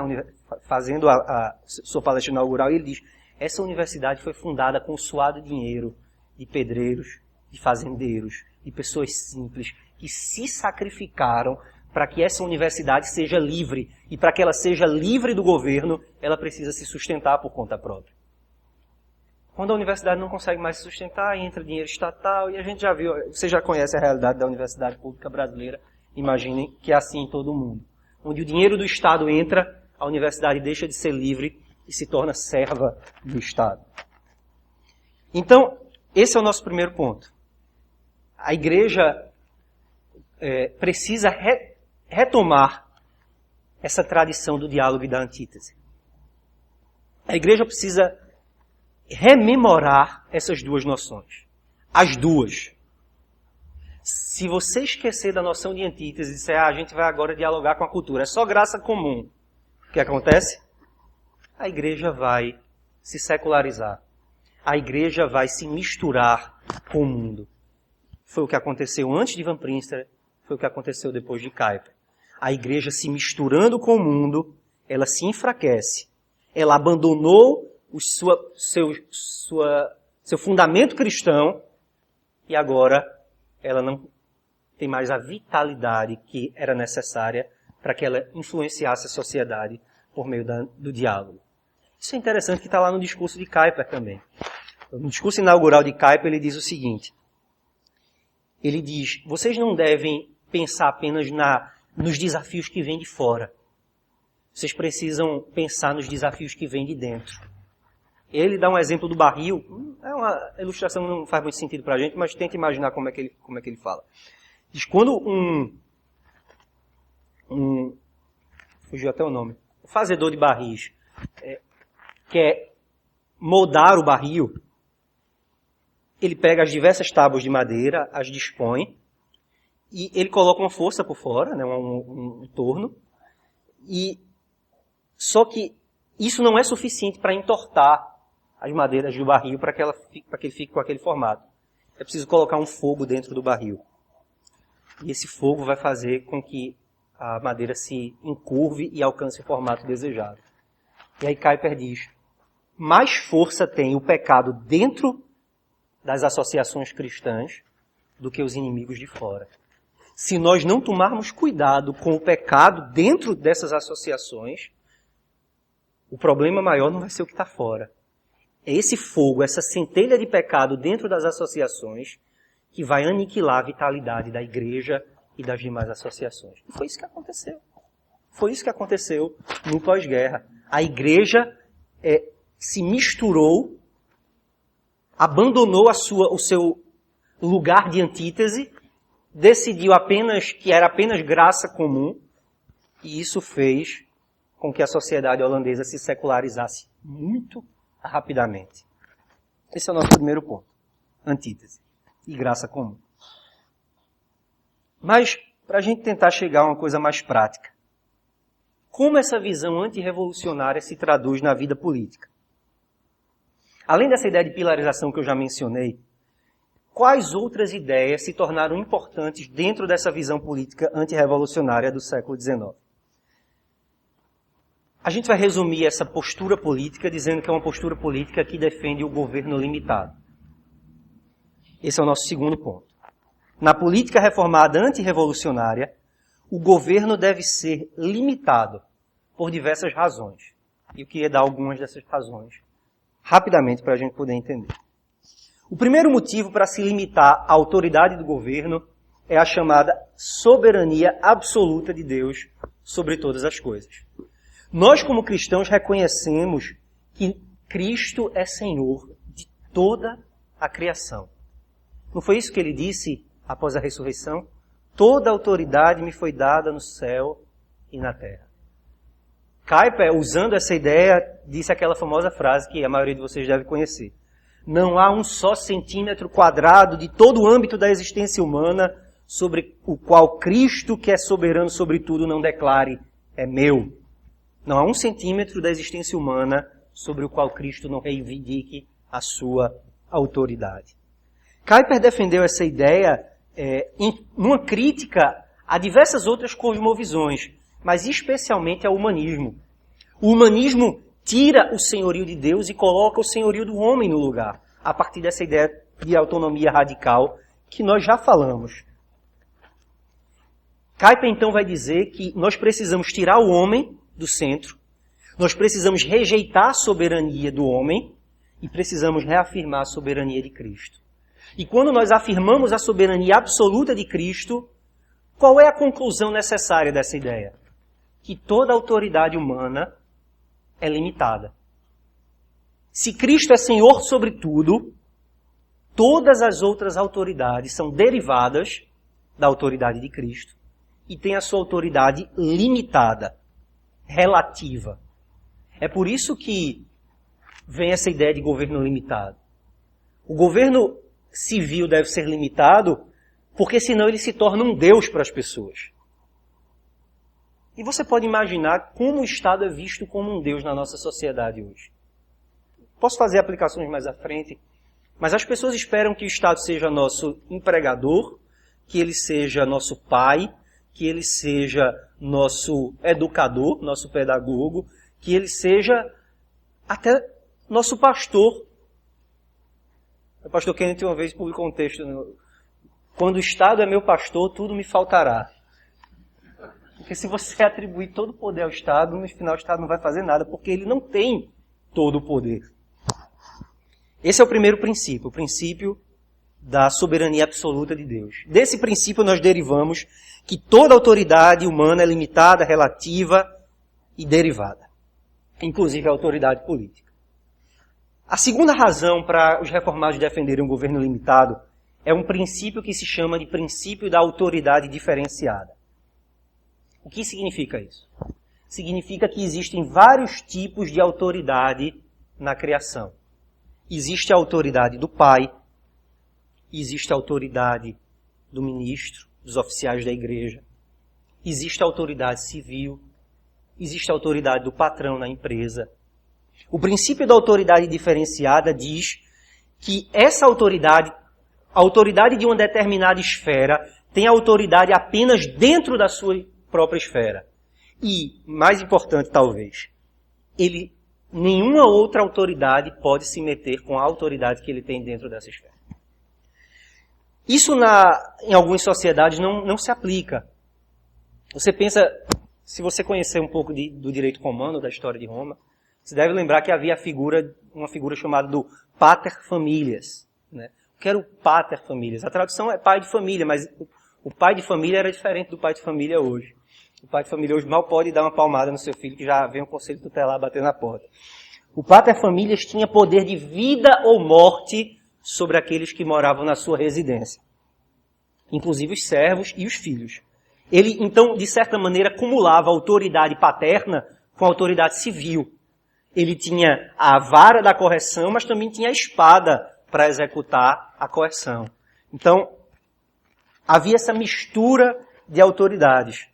A: fazendo a sua palestra inaugural, e ele diz, essa universidade foi fundada com o suado dinheiro de pedreiros, de fazendeiros, de pessoas simples, que se sacrificaram para que essa universidade seja livre. E para que ela seja livre do governo, ela precisa se sustentar por conta própria. Quando a universidade não consegue mais se sustentar, entra dinheiro estatal, e a gente já viu, você já conhece a realidade da universidade pública brasileira, imaginem que é assim em todo o mundo. Onde o dinheiro do Estado entra, a universidade deixa de ser livre e se torna serva do Estado. Então, esse é o nosso primeiro ponto. A igreja precisa retomar essa tradição do diálogo e da antítese. A igreja precisa rememorar essas duas noções. As duas. Se você esquecer da noção de antítese e disser, a gente vai agora dialogar com a cultura, é só graça comum. O que acontece? A igreja vai se secularizar. A igreja vai se misturar com o mundo. Foi o que aconteceu antes de Van Prinsterer, foi o que aconteceu depois de Kuyper. A igreja se misturando com o mundo, ela se enfraquece. Ela abandonou seu fundamento cristão e agora ela não tem mais a vitalidade que era necessária para que ela influenciasse a sociedade por meio do diálogo. Isso é interessante que está lá no discurso de Kuyper também. No discurso inaugural de Kuyper ele diz o seguinte, ele diz, vocês não devem pensar apenas nos desafios que vêm de fora. Vocês precisam pensar nos desafios que vêm de dentro. Ele dá um exemplo do barril. É uma ilustração que não faz muito sentido para a gente, mas tenta imaginar como é que ele fala. Diz, quando fugiu até o nome, o fazedor de barris quer moldar o barril, ele pega as diversas tábuas de madeira, as dispõe, e ele coloca uma força por fora, né, um torno, só que isso não é suficiente para entortar as madeiras do barril para que ele fique com aquele formato. É preciso colocar um fogo dentro do barril. E esse fogo vai fazer com que a madeira se encurve e alcance o formato desejado. E aí Kuyper diz, mais força tem o pecado dentro das associações cristãs do que os inimigos de fora. Se nós não tomarmos cuidado com o pecado dentro dessas associações, o problema maior não vai ser o que está fora. É esse fogo, essa centelha de pecado dentro das associações que vai aniquilar a vitalidade da igreja e das demais associações. E foi isso que aconteceu. Foi isso que aconteceu no pós-guerra. A igreja se misturou, abandonou o seu lugar de antítese, decidiu que era apenas graça comum, e isso fez com que a sociedade holandesa se secularizasse muito rapidamente. Esse é o nosso primeiro ponto. Antítese e graça comum. Mas, para a gente tentar chegar a uma coisa mais prática, como essa visão antirrevolucionária se traduz na vida política? Além dessa ideia de pilarização que eu já mencionei, quais outras ideias se tornaram importantes dentro dessa visão política antirrevolucionária do século XIX? A gente vai resumir essa postura política dizendo que é uma postura política que defende o governo limitado. Esse é o nosso segundo ponto. Na política reformada antirrevolucionária, o governo deve ser limitado por diversas razões. E eu queria dar algumas dessas razões rapidamente para a gente poder entender. O primeiro motivo para se limitar à autoridade do governo é a chamada soberania absoluta de Deus sobre todas as coisas. Nós, como cristãos, reconhecemos que Cristo é Senhor de toda a criação. Não foi isso que ele disse após a ressurreição? Toda autoridade me foi dada no céu e na terra. Kuyper, usando essa ideia, disse aquela famosa frase que a maioria de vocês deve conhecer. Não há um só centímetro quadrado de todo o âmbito da existência humana sobre o qual Cristo, que é soberano sobre tudo, não declare, é meu. Não há um centímetro da existência humana sobre o qual Cristo não reivindique a sua autoridade. Kuyper defendeu essa ideia numa crítica a diversas outras cosmovisões, mas especialmente ao humanismo. O humanismo tira o senhorio de Deus e coloca o senhorio do homem no lugar, a partir dessa ideia de autonomia radical que nós já falamos. Kuyper então vai dizer que nós precisamos tirar o homem do centro, nós precisamos rejeitar a soberania do homem e precisamos reafirmar a soberania de Cristo. E quando nós afirmamos a soberania absoluta de Cristo, qual é a conclusão necessária dessa ideia? Que toda autoridade humana é limitada. Se Cristo é Senhor sobre tudo, todas as outras autoridades são derivadas da autoridade de Cristo e têm a sua autoridade limitada, relativa. É por isso que vem essa ideia de governo limitado. O governo civil deve ser limitado porque senão ele se torna um Deus para as pessoas. E você pode imaginar como o Estado é visto como um Deus na nossa sociedade hoje. Posso fazer aplicações mais à frente, mas as pessoas esperam que o Estado seja nosso empregador, que ele seja nosso pai, que ele seja nosso educador, nosso pedagogo, que ele seja até nosso pastor. O pastor Kennedy uma vez publicou um texto, quando o Estado é meu pastor, tudo me faltará. Porque se você atribuir todo o poder ao Estado, no final o Estado não vai fazer nada, porque ele não tem todo o poder. Esse é o primeiro princípio, o princípio da soberania absoluta de Deus. Desse princípio nós derivamos que toda autoridade humana é limitada, relativa e derivada, inclusive a autoridade política. A segunda razão para os reformados defenderem um governo limitado é um princípio que se chama de princípio da autoridade diferenciada. O que significa isso? Significa que existem vários tipos de autoridade na criação. Existe a autoridade do pai, existe a autoridade do ministro, dos oficiais da igreja, existe a autoridade civil, existe a autoridade do patrão na empresa. O princípio da autoridade diferenciada diz que essa autoridade, a autoridade de uma determinada esfera, tem autoridade apenas dentro da sua própria esfera. E, mais importante talvez, nenhuma outra autoridade pode se meter com a autoridade que ele tem dentro dessa esfera. Isso em algumas sociedades não se aplica. Você pensa, se você conhecer um pouco do direito romano, da história de Roma, você deve lembrar que havia uma figura chamada do pater familias. Né? O que era o pater familias? A tradução é pai de família, mas o pai de família era diferente do pai de família hoje. O pai de família hoje mal pode dar uma palmada no seu filho, que já vem o conselho tutelar bater na porta. O pater familias tinha poder de vida ou morte sobre aqueles que moravam na sua residência, inclusive os servos e os filhos. Ele, então, de certa maneira, acumulava a autoridade paterna com a autoridade civil. Ele tinha a vara da correção, mas também tinha a espada para executar a correção. Então, havia essa mistura de autoridades.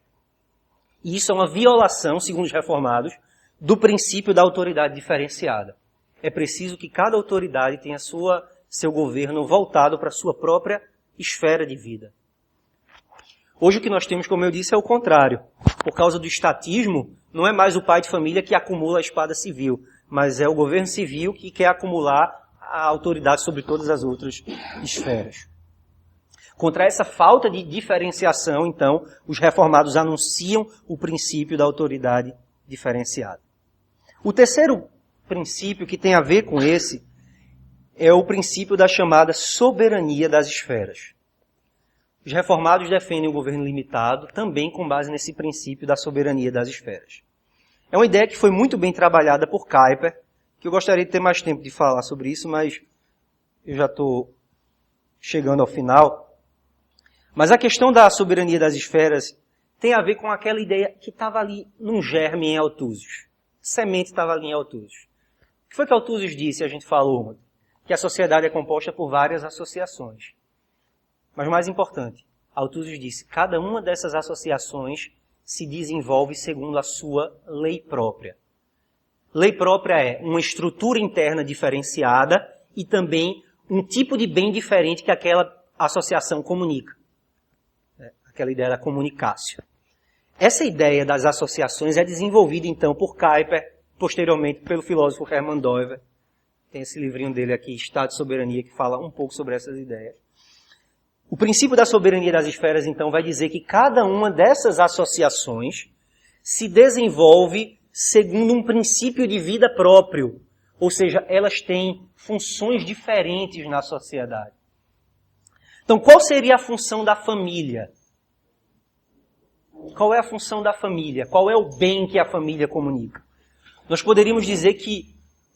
A: E isso é uma violação, segundo os reformados, do princípio da autoridade diferenciada. É preciso que cada autoridade tenha seu governo voltado para a sua própria esfera de vida. Hoje o que nós temos, como eu disse, é o contrário. Por causa do estatismo, não é mais o pai de família que acumula a espada civil, mas é o governo civil que quer acumular a autoridade sobre todas as outras esferas. Contra essa falta de diferenciação, então, os reformados anunciam o princípio da autoridade diferenciada. O terceiro princípio que tem a ver com esse é o princípio da chamada soberania das esferas. Os reformados defendem o governo limitado também com base nesse princípio da soberania das esferas. É uma ideia que foi muito bem trabalhada por Kuyper, que eu gostaria de ter mais tempo de falar sobre isso, mas eu já estou chegando ao final. Mas a questão da soberania das esferas tem a ver com aquela ideia que estava ali num germe em Althusius. A semente estava ali em Althusius. O que foi que Althusius disse? A gente falou que a sociedade é composta por várias associações. Mas o mais importante, Althusius disse, cada uma dessas associações se desenvolve segundo a sua lei própria. Lei própria é uma estrutura interna diferenciada e também um tipo de bem diferente que aquela associação comunica. Aquela ideia da comunicácio. Essa ideia das associações é desenvolvida então por Kuyper, posteriormente pelo filósofo Hermann Dover. Tem esse livrinho dele aqui, Estado e Soberania, que fala um pouco sobre essas ideias. O princípio da soberania das esferas, então, vai dizer que cada uma dessas associações se desenvolve segundo um princípio de vida próprio. Ou seja, elas têm funções diferentes na sociedade. Então, qual seria a função da família? Qual é a função da família? Qual é o bem que a família comunica? Nós poderíamos dizer que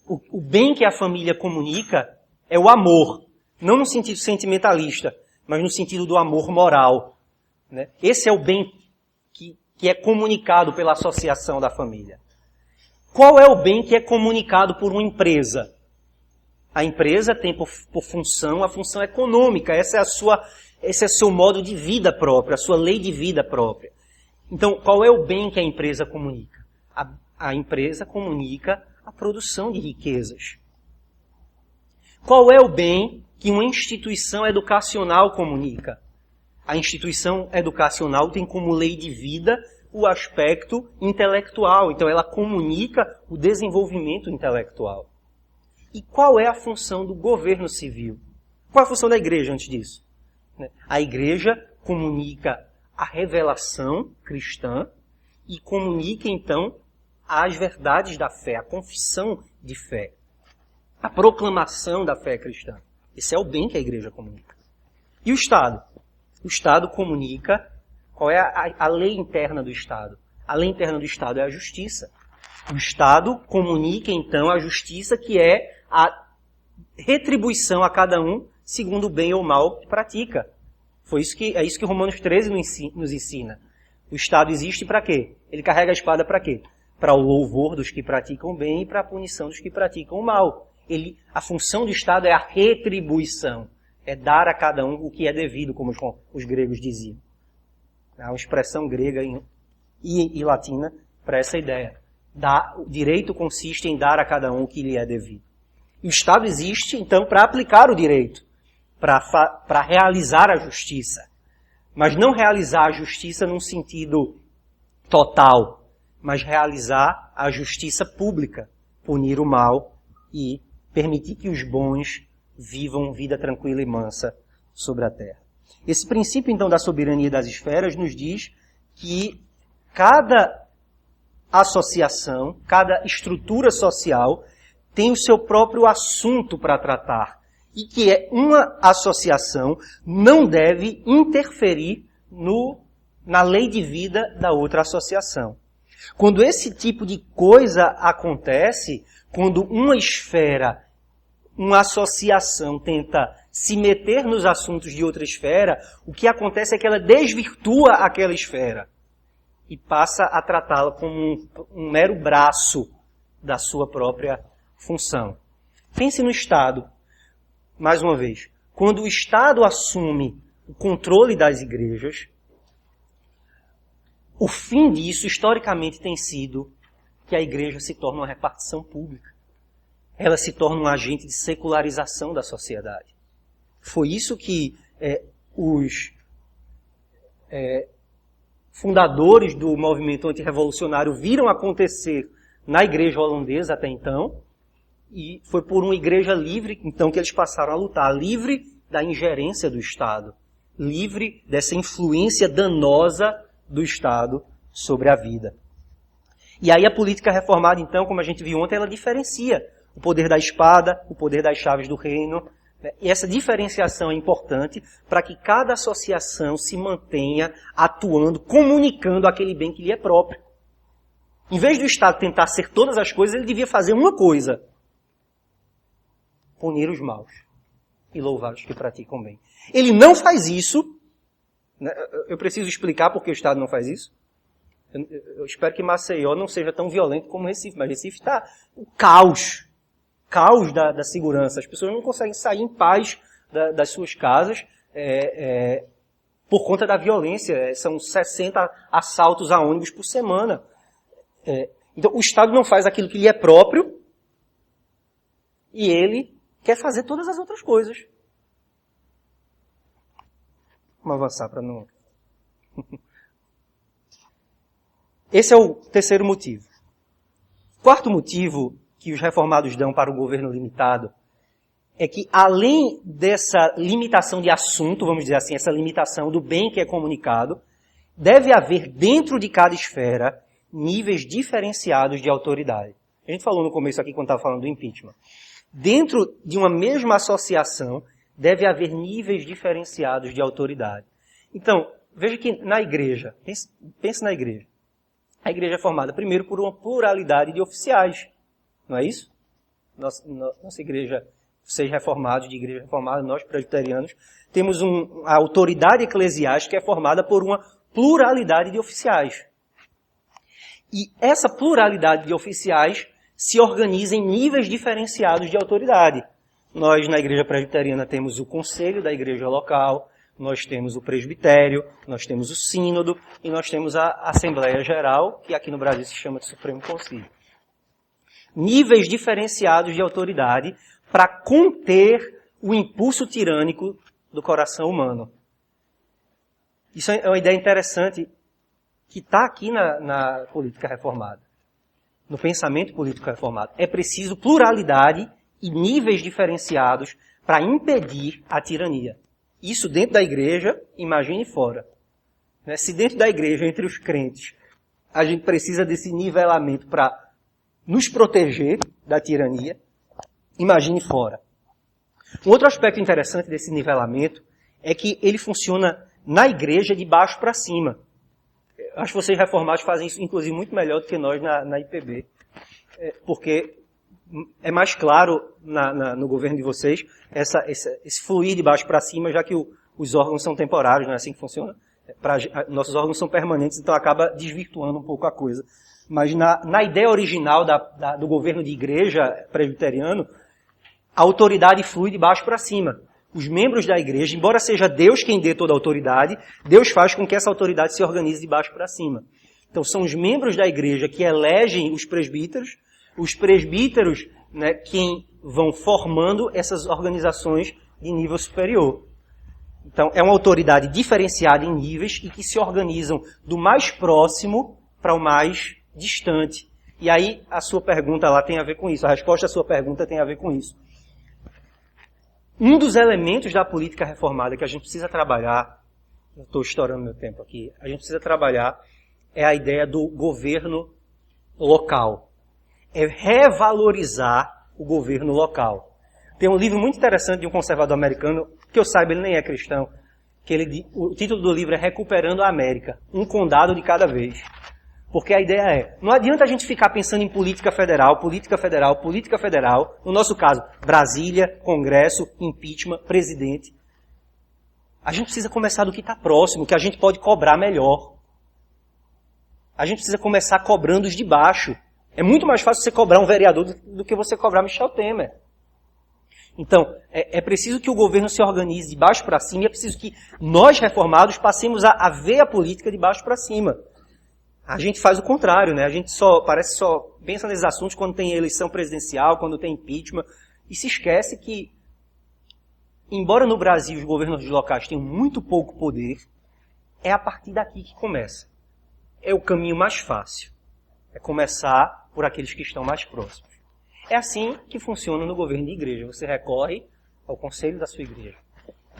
A: o bem que a família comunica é o amor. Não no sentido sentimentalista, mas no sentido do amor moral. Né? Esse é o bem que é comunicado pela associação da família. Qual é o bem que é comunicado por uma empresa? A empresa tem por função a função econômica. Esse é seu modo de vida próprio, a sua lei de vida própria. Então, qual é o bem que a empresa comunica? A empresa comunica a produção de riquezas. Qual é o bem que uma instituição educacional comunica? A instituição educacional tem como lei de vida o aspecto intelectual. Então, ela comunica o desenvolvimento intelectual. E qual é a função do governo civil? Qual é a função da igreja antes disso? A igreja comunica a revelação cristã e comunica, então, as verdades da fé, a confissão de fé, a proclamação da fé cristã. Esse é o bem que a igreja comunica. E o Estado? O Estado comunica qual é a lei interna do Estado. A lei interna do Estado é a justiça. O Estado comunica, então, a justiça, que é a retribuição a cada um segundo o bem ou mal que pratica. É isso que Romanos 13 nos ensina. O Estado existe para quê? Ele carrega a espada para quê? Para o louvor dos que praticam o bem e para a punição dos que praticam o mal. A função do Estado é a retribuição. É dar a cada um o que é devido, como os gregos diziam. Há uma expressão grega e latina para essa ideia. O direito consiste em dar a cada um o que lhe é devido. E o Estado existe, então, para aplicar o direito, para realizar a justiça. Mas não realizar a justiça num sentido total, mas realizar a justiça pública, punir o mal e permitir que os bons vivam vida tranquila e mansa sobre a terra. Esse princípio, então, da soberania das esferas nos diz que cada associação, cada estrutura social tem o seu próprio assunto para tratar e que uma associação não deve interferir na lei de vida da outra associação. Quando esse tipo de coisa acontece, quando uma esfera, uma associação tenta se meter nos assuntos de outra esfera, o que acontece é que ela desvirtua aquela esfera e passa a tratá-la como um mero braço da sua própria função. Pense no Estado, mais uma vez. Quando o Estado assume o controle das igrejas, o fim disso, historicamente, tem sido que a igreja se torna uma repartição pública. Ela se torna um agente de secularização da sociedade. Foi isso que os fundadores do movimento antirrevolucionário viram acontecer na igreja holandesa até então, e foi por uma igreja livre, então, que eles passaram a lutar, livre da ingerência do Estado, livre dessa influência danosa do Estado sobre a vida. E aí a política reformada, então, como a gente viu ontem, ela diferencia o poder da espada, o poder das chaves do reino. E essa diferenciação é importante para que cada associação se mantenha atuando, comunicando aquele bem que lhe é próprio. Em vez do Estado tentar ser todas as coisas, ele devia fazer uma coisa: punir os maus e louvar os que praticam bem. Ele não faz isso. Eu preciso explicar por que o Estado não faz isso. Eu espero que Maceió não seja tão violento como Recife, mas Recife está o caos da segurança. As pessoas não conseguem sair em paz das suas casas por conta da violência. São 60 assaltos a ônibus por semana. Então, o Estado não faz aquilo que lhe é próprio e ele quer fazer todas as outras coisas. Vamos avançar para não... Esse é o terceiro motivo. Quarto motivo que os reformados dão para o governo limitado é que, além dessa limitação de assunto, vamos dizer assim, essa limitação do bem que é comunicado, deve haver dentro de cada esfera níveis diferenciados de autoridade. A gente falou no começo aqui, quando estava falando do impeachment. Dentro de uma mesma associação, deve haver níveis diferenciados de autoridade. Então, veja que na igreja, pense na igreja. A igreja é formada primeiro por uma pluralidade de oficiais. Não é isso? Nossa igreja, vocês reformados, de igreja reformada, nós presbiterianos, temos a autoridade eclesiástica que é formada por uma pluralidade de oficiais. E essa pluralidade de oficiais se organiza em níveis diferenciados de autoridade. Nós, na igreja presbiteriana, temos o conselho da igreja local, nós temos o presbitério, nós temos o sínodo e nós temos a Assembleia Geral, que aqui no Brasil se chama de Supremo Concílio. Níveis diferenciados de autoridade para conter o impulso tirânico do coração humano. Isso é uma ideia interessante que está aqui na política reformada, no pensamento político reformado. É preciso pluralidade e níveis diferenciados para impedir a tirania. Isso dentro da igreja, imagine fora. Se dentro da igreja, entre os crentes, a gente precisa desse nivelamento para nos proteger da tirania, imagine fora. Um outro aspecto interessante desse nivelamento é que ele funciona na igreja de baixo para cima. Acho que vocês reformados fazem isso, inclusive, muito melhor do que nós na IPB. Porque é mais claro no governo de vocês esse fluir de baixo para cima, já que os órgãos são temporários, não é assim que funciona? Nossos órgãos são permanentes, então acaba desvirtuando um pouco a coisa. Mas na ideia original do governo de igreja presbiteriano, a autoridade flui de baixo para cima. Os membros da igreja, embora seja Deus quem dê toda a autoridade, Deus faz com que essa autoridade se organize de baixo para cima. Então são os membros da igreja que elegem os presbíteros, quem vão formando essas organizações de nível superior. Então é uma autoridade diferenciada em níveis e que se organizam do mais próximo para o mais distante. E aí a sua pergunta lá tem a ver com isso, a resposta à sua pergunta tem a ver com isso. Um dos elementos da política reformada que a gente precisa trabalhar, eu estou estourando meu tempo aqui, a gente precisa trabalhar é a ideia do governo local. É revalorizar o governo local. Tem um livro muito interessante de um conservador americano, que eu saiba ele nem é cristão, o título do livro é Recuperando a América, um condado de cada vez. Porque a ideia é, não adianta a gente ficar pensando em política federal, no nosso caso, Brasília, Congresso, impeachment, presidente. A gente precisa começar do que está próximo, que a gente pode cobrar melhor. A gente precisa começar cobrando os de baixo. É muito mais fácil você cobrar um vereador do que você cobrar Michel Temer. Então, é preciso que o governo se organize de baixo para cima e é preciso que nós, reformados, passemos a ver a política de baixo para cima. A gente faz o contrário, né? A gente parece só pensa nesses assuntos quando tem eleição presidencial, quando tem impeachment, e se esquece que, embora no Brasil os governos locais tenham muito pouco poder, é a partir daqui que começa. É o caminho mais fácil. É começar por aqueles que estão mais próximos. É assim que funciona no governo de igreja. Você recorre ao conselho da sua igreja.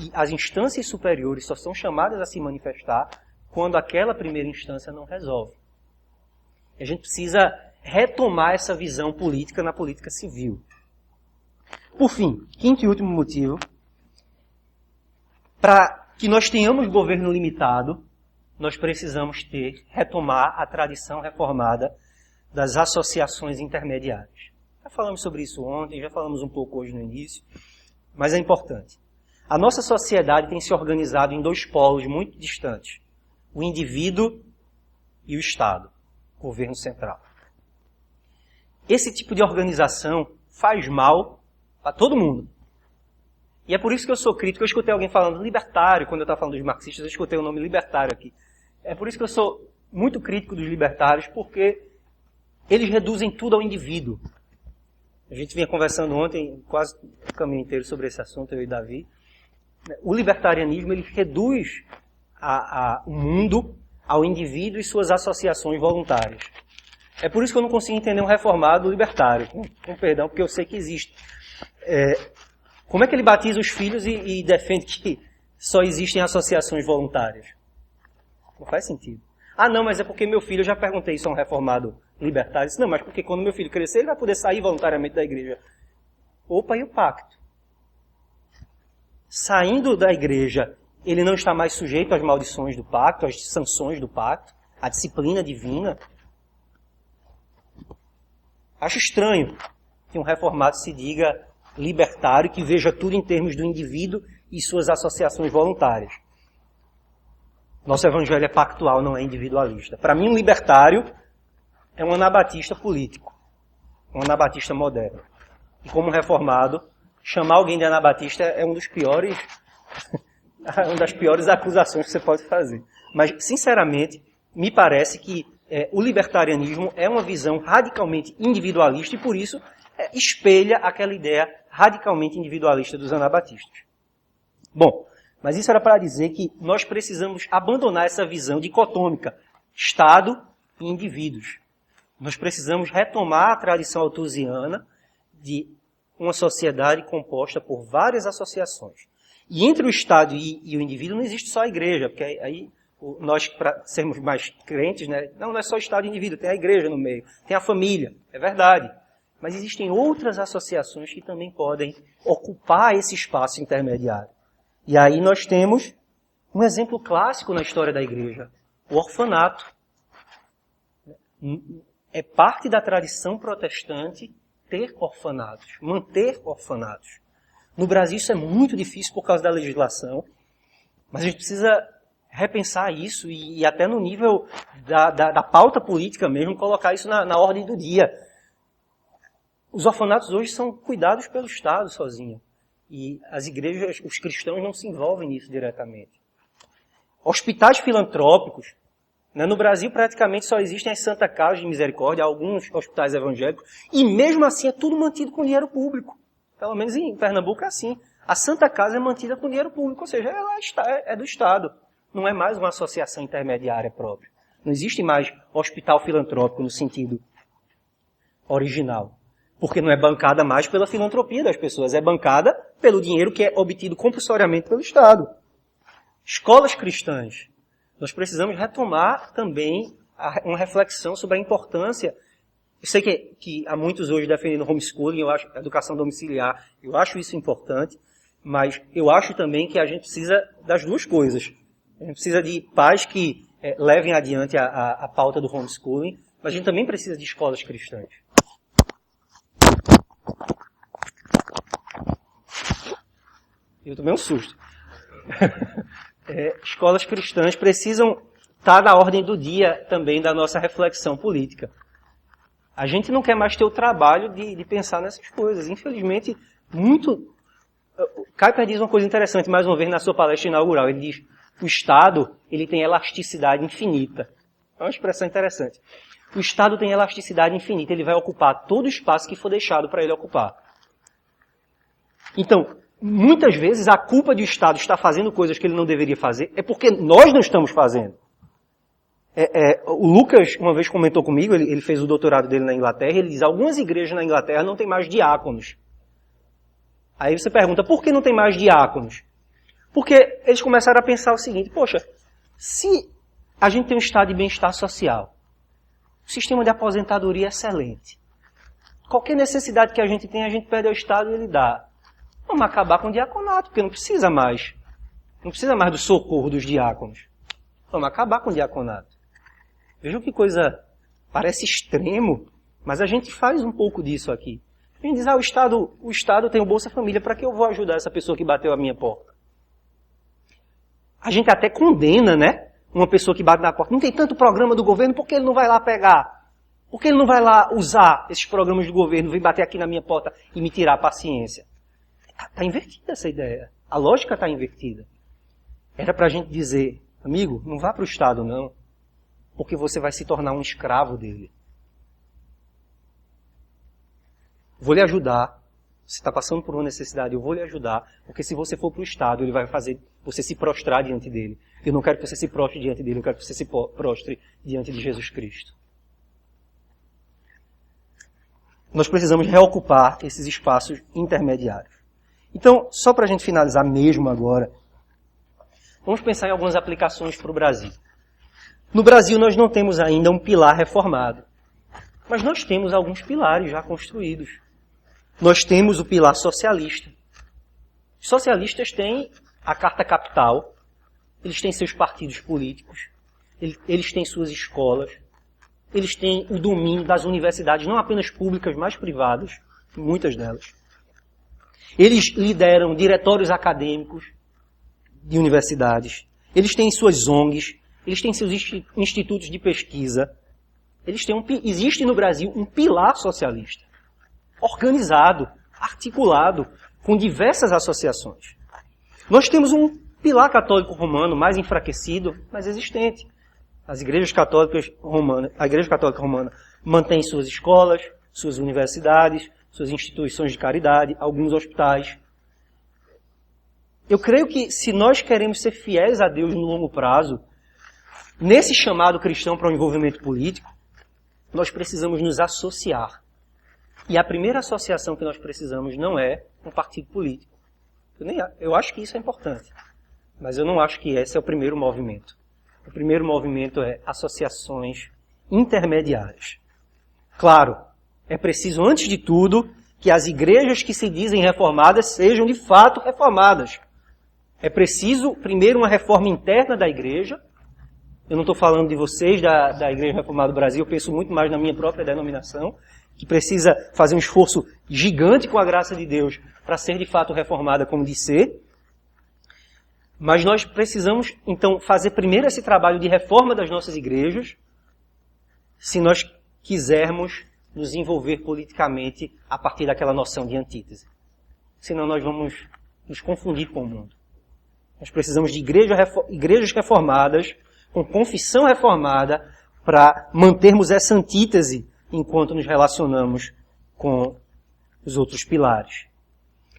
A: E as instâncias superiores só são chamadas a se manifestar quando aquela primeira instância não resolve. E a gente precisa retomar essa visão política na política civil. Por fim, quinto e último motivo, para que nós tenhamos governo limitado, nós precisamos retomar a tradição reformada das associações intermediárias. Já falamos sobre isso ontem, já falamos um pouco hoje no início, mas é importante. A nossa sociedade tem se organizado em dois polos muito distantes: o indivíduo e o Estado, o governo central. Esse tipo de organização faz mal para todo mundo. E é por isso que eu sou crítico. Eu escutei alguém falando libertário, quando eu estava falando dos marxistas, eu escutei o nome libertário aqui. É por isso que eu sou muito crítico dos libertários, porque eles reduzem tudo ao indivíduo. A gente vinha conversando ontem, quase o caminho inteiro, sobre esse assunto, eu e Davi. O libertarianismo, ele reduz o mundo ao indivíduo e suas associações voluntárias. É por isso que eu não consigo entender um reformado libertário, com perdão, porque eu sei que existe. Como é que ele batiza os filhos e defende que só existem associações voluntárias? Não faz sentido. Ah, não, mas é porque meu filho, eu já perguntei isso a um reformado libertário. Disse, não, mas porque quando meu filho crescer, ele vai poder sair voluntariamente da igreja. Opa, e o pacto? Saindo da igreja, ele não está mais sujeito às maldições do pacto, às sanções do pacto, à disciplina divina. Acho estranho que um reformado se diga libertário, que veja tudo em termos do indivíduo e suas associações voluntárias. Nosso evangelho é pactual, não é individualista. Para mim, um libertário é um anabatista político, um anabatista moderno. E como reformado, chamar alguém de anabatista é uma das piores acusações que você pode fazer. Mas, sinceramente, me parece que o libertarianismo é uma visão radicalmente individualista e, por isso, espelha aquela ideia radicalmente individualista dos anabatistas. Bom, mas isso era para dizer que nós precisamos abandonar essa visão dicotômica, Estado e indivíduos. Nós precisamos retomar a tradição althusiana de uma sociedade composta por várias associações. E entre o Estado e o indivíduo não existe só a igreja, porque aí nós, para sermos mais crentes, né, não é só o Estado e o indivíduo, tem a igreja no meio, tem a família, é verdade. Mas existem outras associações que também podem ocupar esse espaço intermediário. E aí nós temos um exemplo clássico na história da igreja, o orfanato. É parte da tradição protestante ter orfanatos, manter orfanatos. No Brasil isso é muito difícil por causa da legislação, mas a gente precisa repensar isso e até no nível da pauta política mesmo, colocar isso na ordem do dia. Os orfanatos hoje são cuidados pelo Estado sozinho. E as igrejas, os cristãos não se envolvem nisso diretamente. Hospitais filantrópicos. Né? No Brasil praticamente só existem as Santa Casa de Misericórdia, alguns hospitais evangélicos, e mesmo assim é tudo mantido com dinheiro público. Pelo menos em Pernambuco é assim. A Santa Casa é mantida com dinheiro público, ou seja, ela é do Estado. Não é mais uma associação intermediária própria. Não existe mais hospital filantrópico no sentido original. Porque não é bancada mais pela filantropia das pessoas, é bancada pelo dinheiro que é obtido compulsoriamente pelo Estado. Escolas cristãs. Nós precisamos retomar também uma reflexão sobre a importância. Eu sei que há muitos hoje defendendo homeschooling, eu acho educação domiciliar, eu acho isso importante, mas eu acho também que a gente precisa das duas coisas. A gente precisa de pais que levem adiante a pauta do homeschooling, mas a gente também precisa de escolas cristãs. Eu tomei um susto. Escolas cristãs precisam estar na ordem do dia também da nossa reflexão política. A gente não quer mais ter o trabalho de pensar nessas coisas. Infelizmente, Kuyper diz uma coisa interessante, mais uma vez, na sua palestra inaugural. Ele diz que o Estado ele tem elasticidade infinita. É uma expressão interessante. O Estado tem elasticidade infinita. Ele vai ocupar todo o espaço que for deixado para ele ocupar. Então, muitas vezes a culpa de o Estado estar fazendo coisas que ele não deveria fazer é porque nós não estamos fazendo. O Lucas uma vez comentou comigo, ele fez o doutorado dele na Inglaterra, ele diz, algumas igrejas na Inglaterra não tem mais diáconos. Aí você pergunta, por que não tem mais diáconos? Porque eles começaram a pensar o seguinte, poxa, se a gente tem um estado de bem-estar social, um sistema de aposentadoria excelente, qualquer necessidade que a gente tem, a gente pede ao Estado e ele dá. Vamos acabar com o diaconato, porque não precisa mais. Não precisa mais do socorro dos diáconos. Vamos acabar com o diaconato. Vejam que coisa, parece extremo, mas a gente faz um pouco disso aqui. A gente diz, o Estado tem o Bolsa Família, para que eu vou ajudar essa pessoa que bateu a minha porta? A gente até condena, né? Uma pessoa que bate na porta. Não tem tanto programa do governo, por que ele não vai lá pegar? Por que ele não vai lá usar esses programas do governo, vem bater aqui na minha porta e me tirar a paciência? Está invertida essa ideia. A lógica está invertida. Era para a gente dizer, amigo, não vá para o Estado não, porque você vai se tornar um escravo dele. Vou lhe ajudar. Você está passando por uma necessidade, eu vou lhe ajudar, porque se você for para o Estado, ele vai fazer você se prostrar diante dele. Eu não quero que você se prostre diante dele, eu quero que você se prostre diante de Jesus Cristo. Nós precisamos reocupar esses espaços intermediários. Então, só para a gente finalizar mesmo agora, vamos pensar em algumas aplicações para o Brasil. No Brasil nós não temos ainda um pilar reformado, mas nós temos alguns pilares já construídos. Nós temos o pilar socialista. Os socialistas têm a Carta Capital, eles têm seus partidos políticos, eles têm suas escolas, eles têm o domínio das universidades, não apenas públicas, mas privadas, muitas delas. Eles lideram diretórios acadêmicos de universidades, eles têm suas ONGs, eles têm seus institutos de pesquisa. Existe no Brasil um pilar socialista, organizado, articulado, com diversas associações. Nós temos um pilar católico romano mais enfraquecido, mas existente. A Igreja Católica Romana mantém suas escolas, suas universidades, suas instituições de caridade, alguns hospitais. Eu creio que se nós queremos ser fiéis a Deus no longo prazo, nesse chamado cristão para o envolvimento político, nós precisamos nos associar. E a primeira associação que nós precisamos não é um partido político. Eu acho que isso é importante, mas eu não acho que esse é o primeiro movimento. O primeiro movimento é associações intermediárias. Claro, é preciso, antes de tudo, que as igrejas que se dizem reformadas sejam de fato reformadas. É preciso, primeiro, uma reforma interna da igreja. Eu não estou falando de vocês, da Igreja Reformada do Brasil, eu penso muito mais na minha própria denominação, que precisa fazer um esforço gigante com a graça de Deus para ser de fato reformada como de ser. Mas nós precisamos, então, fazer primeiro esse trabalho de reforma das nossas igrejas, se nós quisermos nos envolver politicamente a partir daquela noção de antítese. Senão nós vamos nos confundir com o mundo. Nós precisamos de igrejas reformadas, com confissão reformada, para mantermos essa antítese enquanto nos relacionamos com os outros pilares.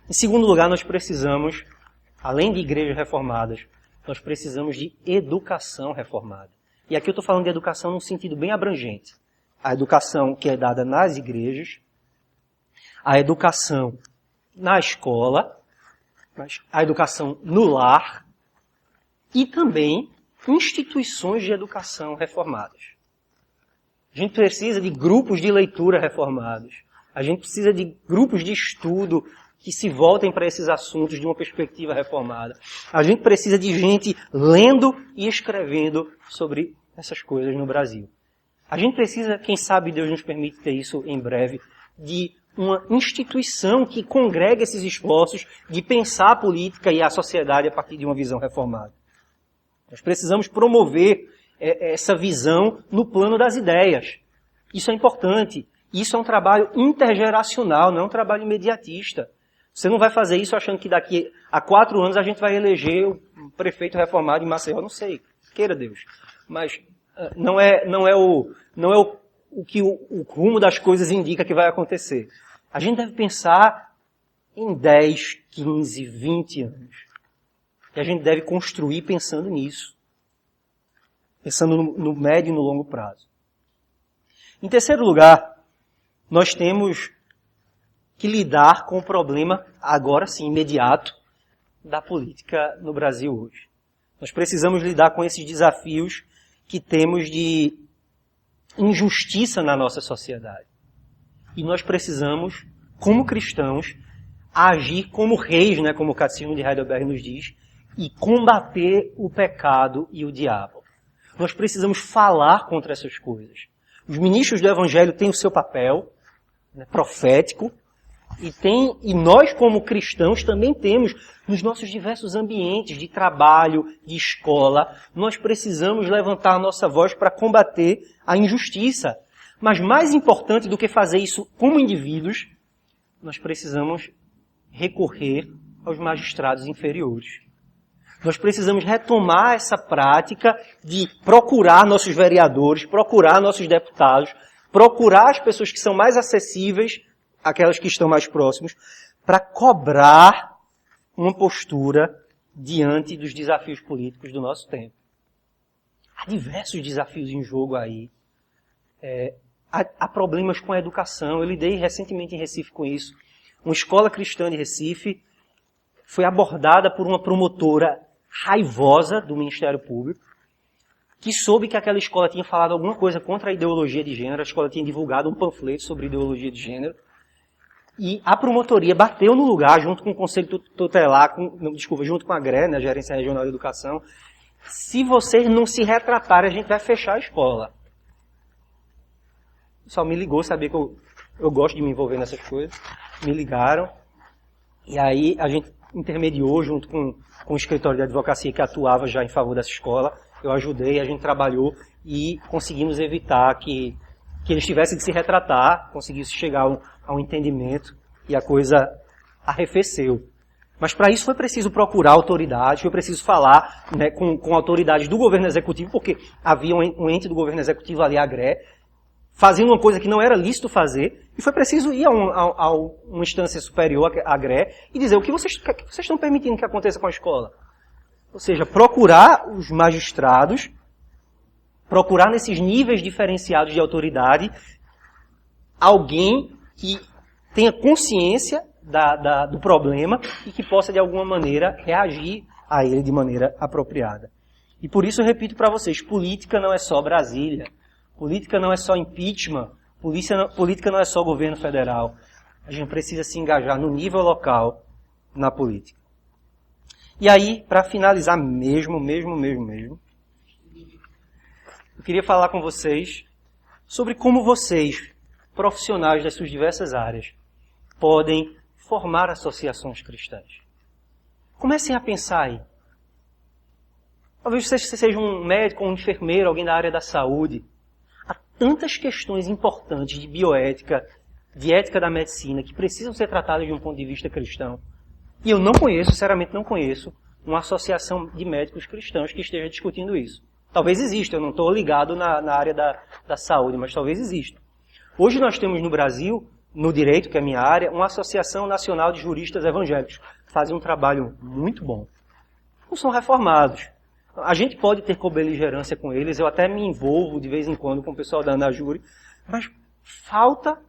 A: Em segundo lugar, nós precisamos, além de igrejas reformadas, nós precisamos de educação reformada. E aqui eu estou falando de educação num sentido bem abrangente. A educação que é dada nas igrejas, a educação na escola, a educação no lar e também instituições de educação reformadas. A gente precisa de grupos de leitura reformados. A gente precisa de grupos de estudo que se voltem para esses assuntos de uma perspectiva reformada. A gente precisa de gente lendo e escrevendo sobre essas coisas no Brasil. A gente precisa, quem sabe Deus nos permite ter isso em breve, de uma instituição que congregue esses esforços de pensar a política e a sociedade a partir de uma visão reformada. Nós precisamos promover essa visão no plano das ideias. Isso é importante. Isso é um trabalho intergeracional, não é um trabalho imediatista. Você não vai fazer isso achando que daqui a 4 anos a gente vai eleger o prefeito reformado em Maceió. Não sei, queira Deus. Mas não é o que o rumo das coisas indica que vai acontecer. A gente deve pensar em 10, 15, 20 anos. E a gente deve construir pensando nisso. Pensando no médio e no longo prazo. Em terceiro lugar, nós temos que lidar com o problema, agora sim, imediato, da política no Brasil hoje. Nós precisamos lidar com esses desafios que temos de injustiça na nossa sociedade. E nós precisamos, como cristãos, agir como reis, né, como o Catecismo de Heidelberg nos diz, e combater o pecado e o diabo. Nós precisamos falar contra essas coisas. Os ministros do Evangelho têm o seu papel, né, profético, e nós, como cristãos, também temos, nos nossos diversos ambientes de trabalho, de escola, nós precisamos levantar a nossa voz para combater a injustiça. Mas mais importante do que fazer isso como indivíduos, nós precisamos recorrer aos magistrados inferiores. Nós precisamos retomar essa prática de procurar nossos vereadores, procurar nossos deputados, procurar as pessoas que são mais acessíveis, aquelas que estão mais próximos, para cobrar uma postura diante dos desafios políticos do nosso tempo. Há diversos desafios em jogo aí. Há problemas com a educação. Eu lidei recentemente em Recife com isso. Uma escola cristã de Recife foi abordada por uma promotora raivosa do Ministério Público, que soube que aquela escola tinha falado alguma coisa contra a ideologia de gênero. A escola tinha divulgado um panfleto sobre ideologia de gênero. E a promotoria bateu no lugar, junto com o Conselho Tutelar, junto com a GRE, né, a Gerência Regional de Educação. Se vocês não se retratarem, a gente vai fechar a escola. Só me ligou, sabia que eu gosto de me envolver nessas coisas. Me ligaram. E aí a gente intermediou junto com o escritório de advocacia que atuava já em favor dessa escola. Eu ajudei, a gente trabalhou e conseguimos evitar que eles tivessem de se retratar, conseguisse chegar a um entendimento e a coisa arrefeceu. Mas para isso foi preciso procurar autoridades, foi preciso falar, né, com autoridades do governo executivo, porque havia um ente do governo executivo ali, a GRE, fazendo uma coisa que não era lícito fazer, e foi preciso ir a uma instância superior, a GRE, e dizer o que vocês estão permitindo que aconteça com a escola. Ou seja, procurar os magistrados, procurar nesses níveis diferenciados de autoridade alguém que tenha consciência do problema e que possa, de alguma maneira, reagir a ele de maneira apropriada. E por isso eu repito para vocês, política não é só Brasília, política não é só impeachment, política não é só governo federal. A gente precisa se engajar no nível local na política. E aí, para finalizar mesmo, eu queria falar com vocês sobre como vocês, profissionais das suas diversas áreas, podem formar associações cristãs. Comecem a pensar aí. Talvez você seja um médico, um enfermeiro, alguém da área da saúde. Há tantas questões importantes de bioética, de ética da medicina, que precisam ser tratadas de um ponto de vista cristão. E eu não conheço, sinceramente não conheço, uma associação de médicos cristãos que esteja discutindo isso. Talvez exista, eu não estou ligado na área da saúde, mas talvez exista. Hoje nós temos no Brasil, no direito, que é a minha área, uma Associação Nacional de Juristas Evangélicos, que fazem um trabalho muito bom. Não são reformados. A gente pode ter cobeligerância com eles, eu até me envolvo de vez em quando com o pessoal da ANAJURE, mas falta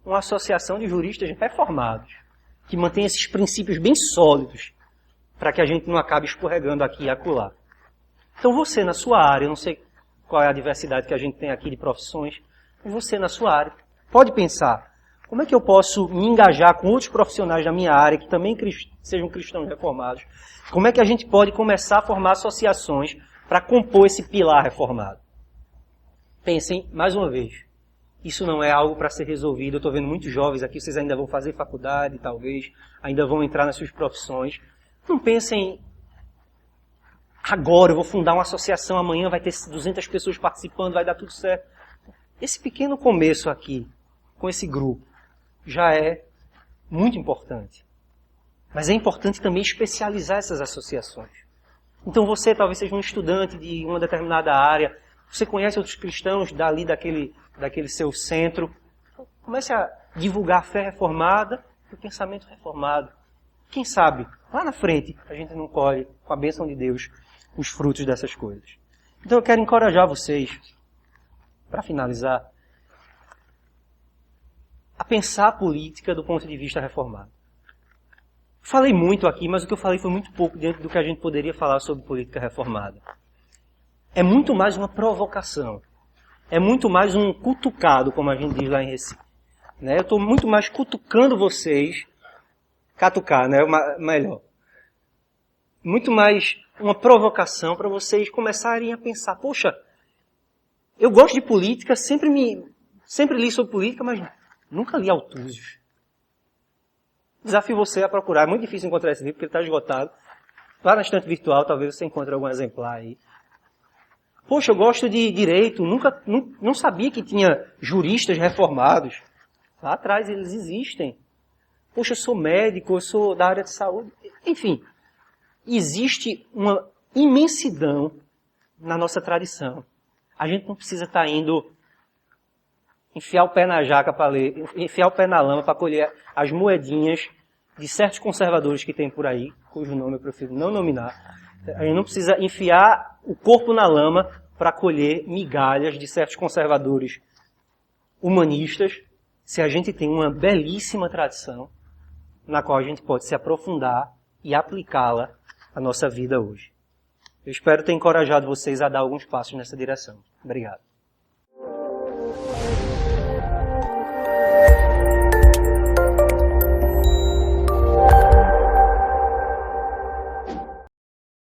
A: uma associação de juristas reformados, que mantém esses princípios bem sólidos, para que a gente não acabe escorregando aqui e acolá. Então você na sua área, eu não sei qual é a diversidade que a gente tem aqui de profissões, mas você na sua área, pode pensar, como é que eu posso me engajar com outros profissionais da minha área, que também sejam cristãos reformados? Como é que a gente pode começar a formar associações para compor esse pilar reformado? Pensem, mais uma vez, isso não é algo para ser resolvido. Eu estou vendo muitos jovens aqui, vocês ainda vão fazer faculdade, talvez, ainda vão entrar nas suas profissões. Não pensem, agora eu vou fundar uma associação, amanhã vai ter 200 pessoas participando, vai dar tudo certo. Esse pequeno começo aqui, com esse grupo, já é muito importante. Mas é importante também especializar essas associações. Então você talvez seja um estudante de uma determinada área, você conhece outros cristãos dali daquele seu centro, comece a divulgar a fé reformada e o pensamento reformado. Quem sabe, lá na frente, a gente não colhe, com a bênção de Deus, os frutos dessas coisas. Então eu quero encorajar vocês, para finalizar, a pensar a política do ponto de vista reformado. Falei muito aqui, mas o que eu falei foi muito pouco dentro do que a gente poderia falar sobre política reformada. É muito mais uma provocação. É muito mais um cutucado, como a gente diz lá em Recife. Né? Eu estou muito mais cutucando vocês, catucar, né? Melhor. Muito mais uma provocação para vocês começarem a pensar, poxa, eu gosto de política, sempre li sobre política, mas nunca li Altúzios. Desafio você a procurar. É muito difícil encontrar esse livro, porque ele está esgotado. Vá na estante virtual, talvez você encontre algum exemplar aí. Poxa, eu gosto de direito, não sabia que tinha juristas reformados. Lá atrás eles existem. Poxa, eu sou médico, eu sou da área de saúde. Enfim, existe uma imensidão na nossa tradição. A gente não precisa estar indo enfiar o pé na jaca para ler, enfiar o pé na lama para colher as moedinhas de certos conservadores que tem por aí, cujo nome eu prefiro não nominar. A gente não precisa enfiar o corpo na lama para colher migalhas de certos conservadores humanistas, se a gente tem uma belíssima tradição na qual a gente pode se aprofundar e aplicá-la à nossa vida hoje. Eu espero ter encorajado vocês a dar alguns passos nessa direção. Obrigado.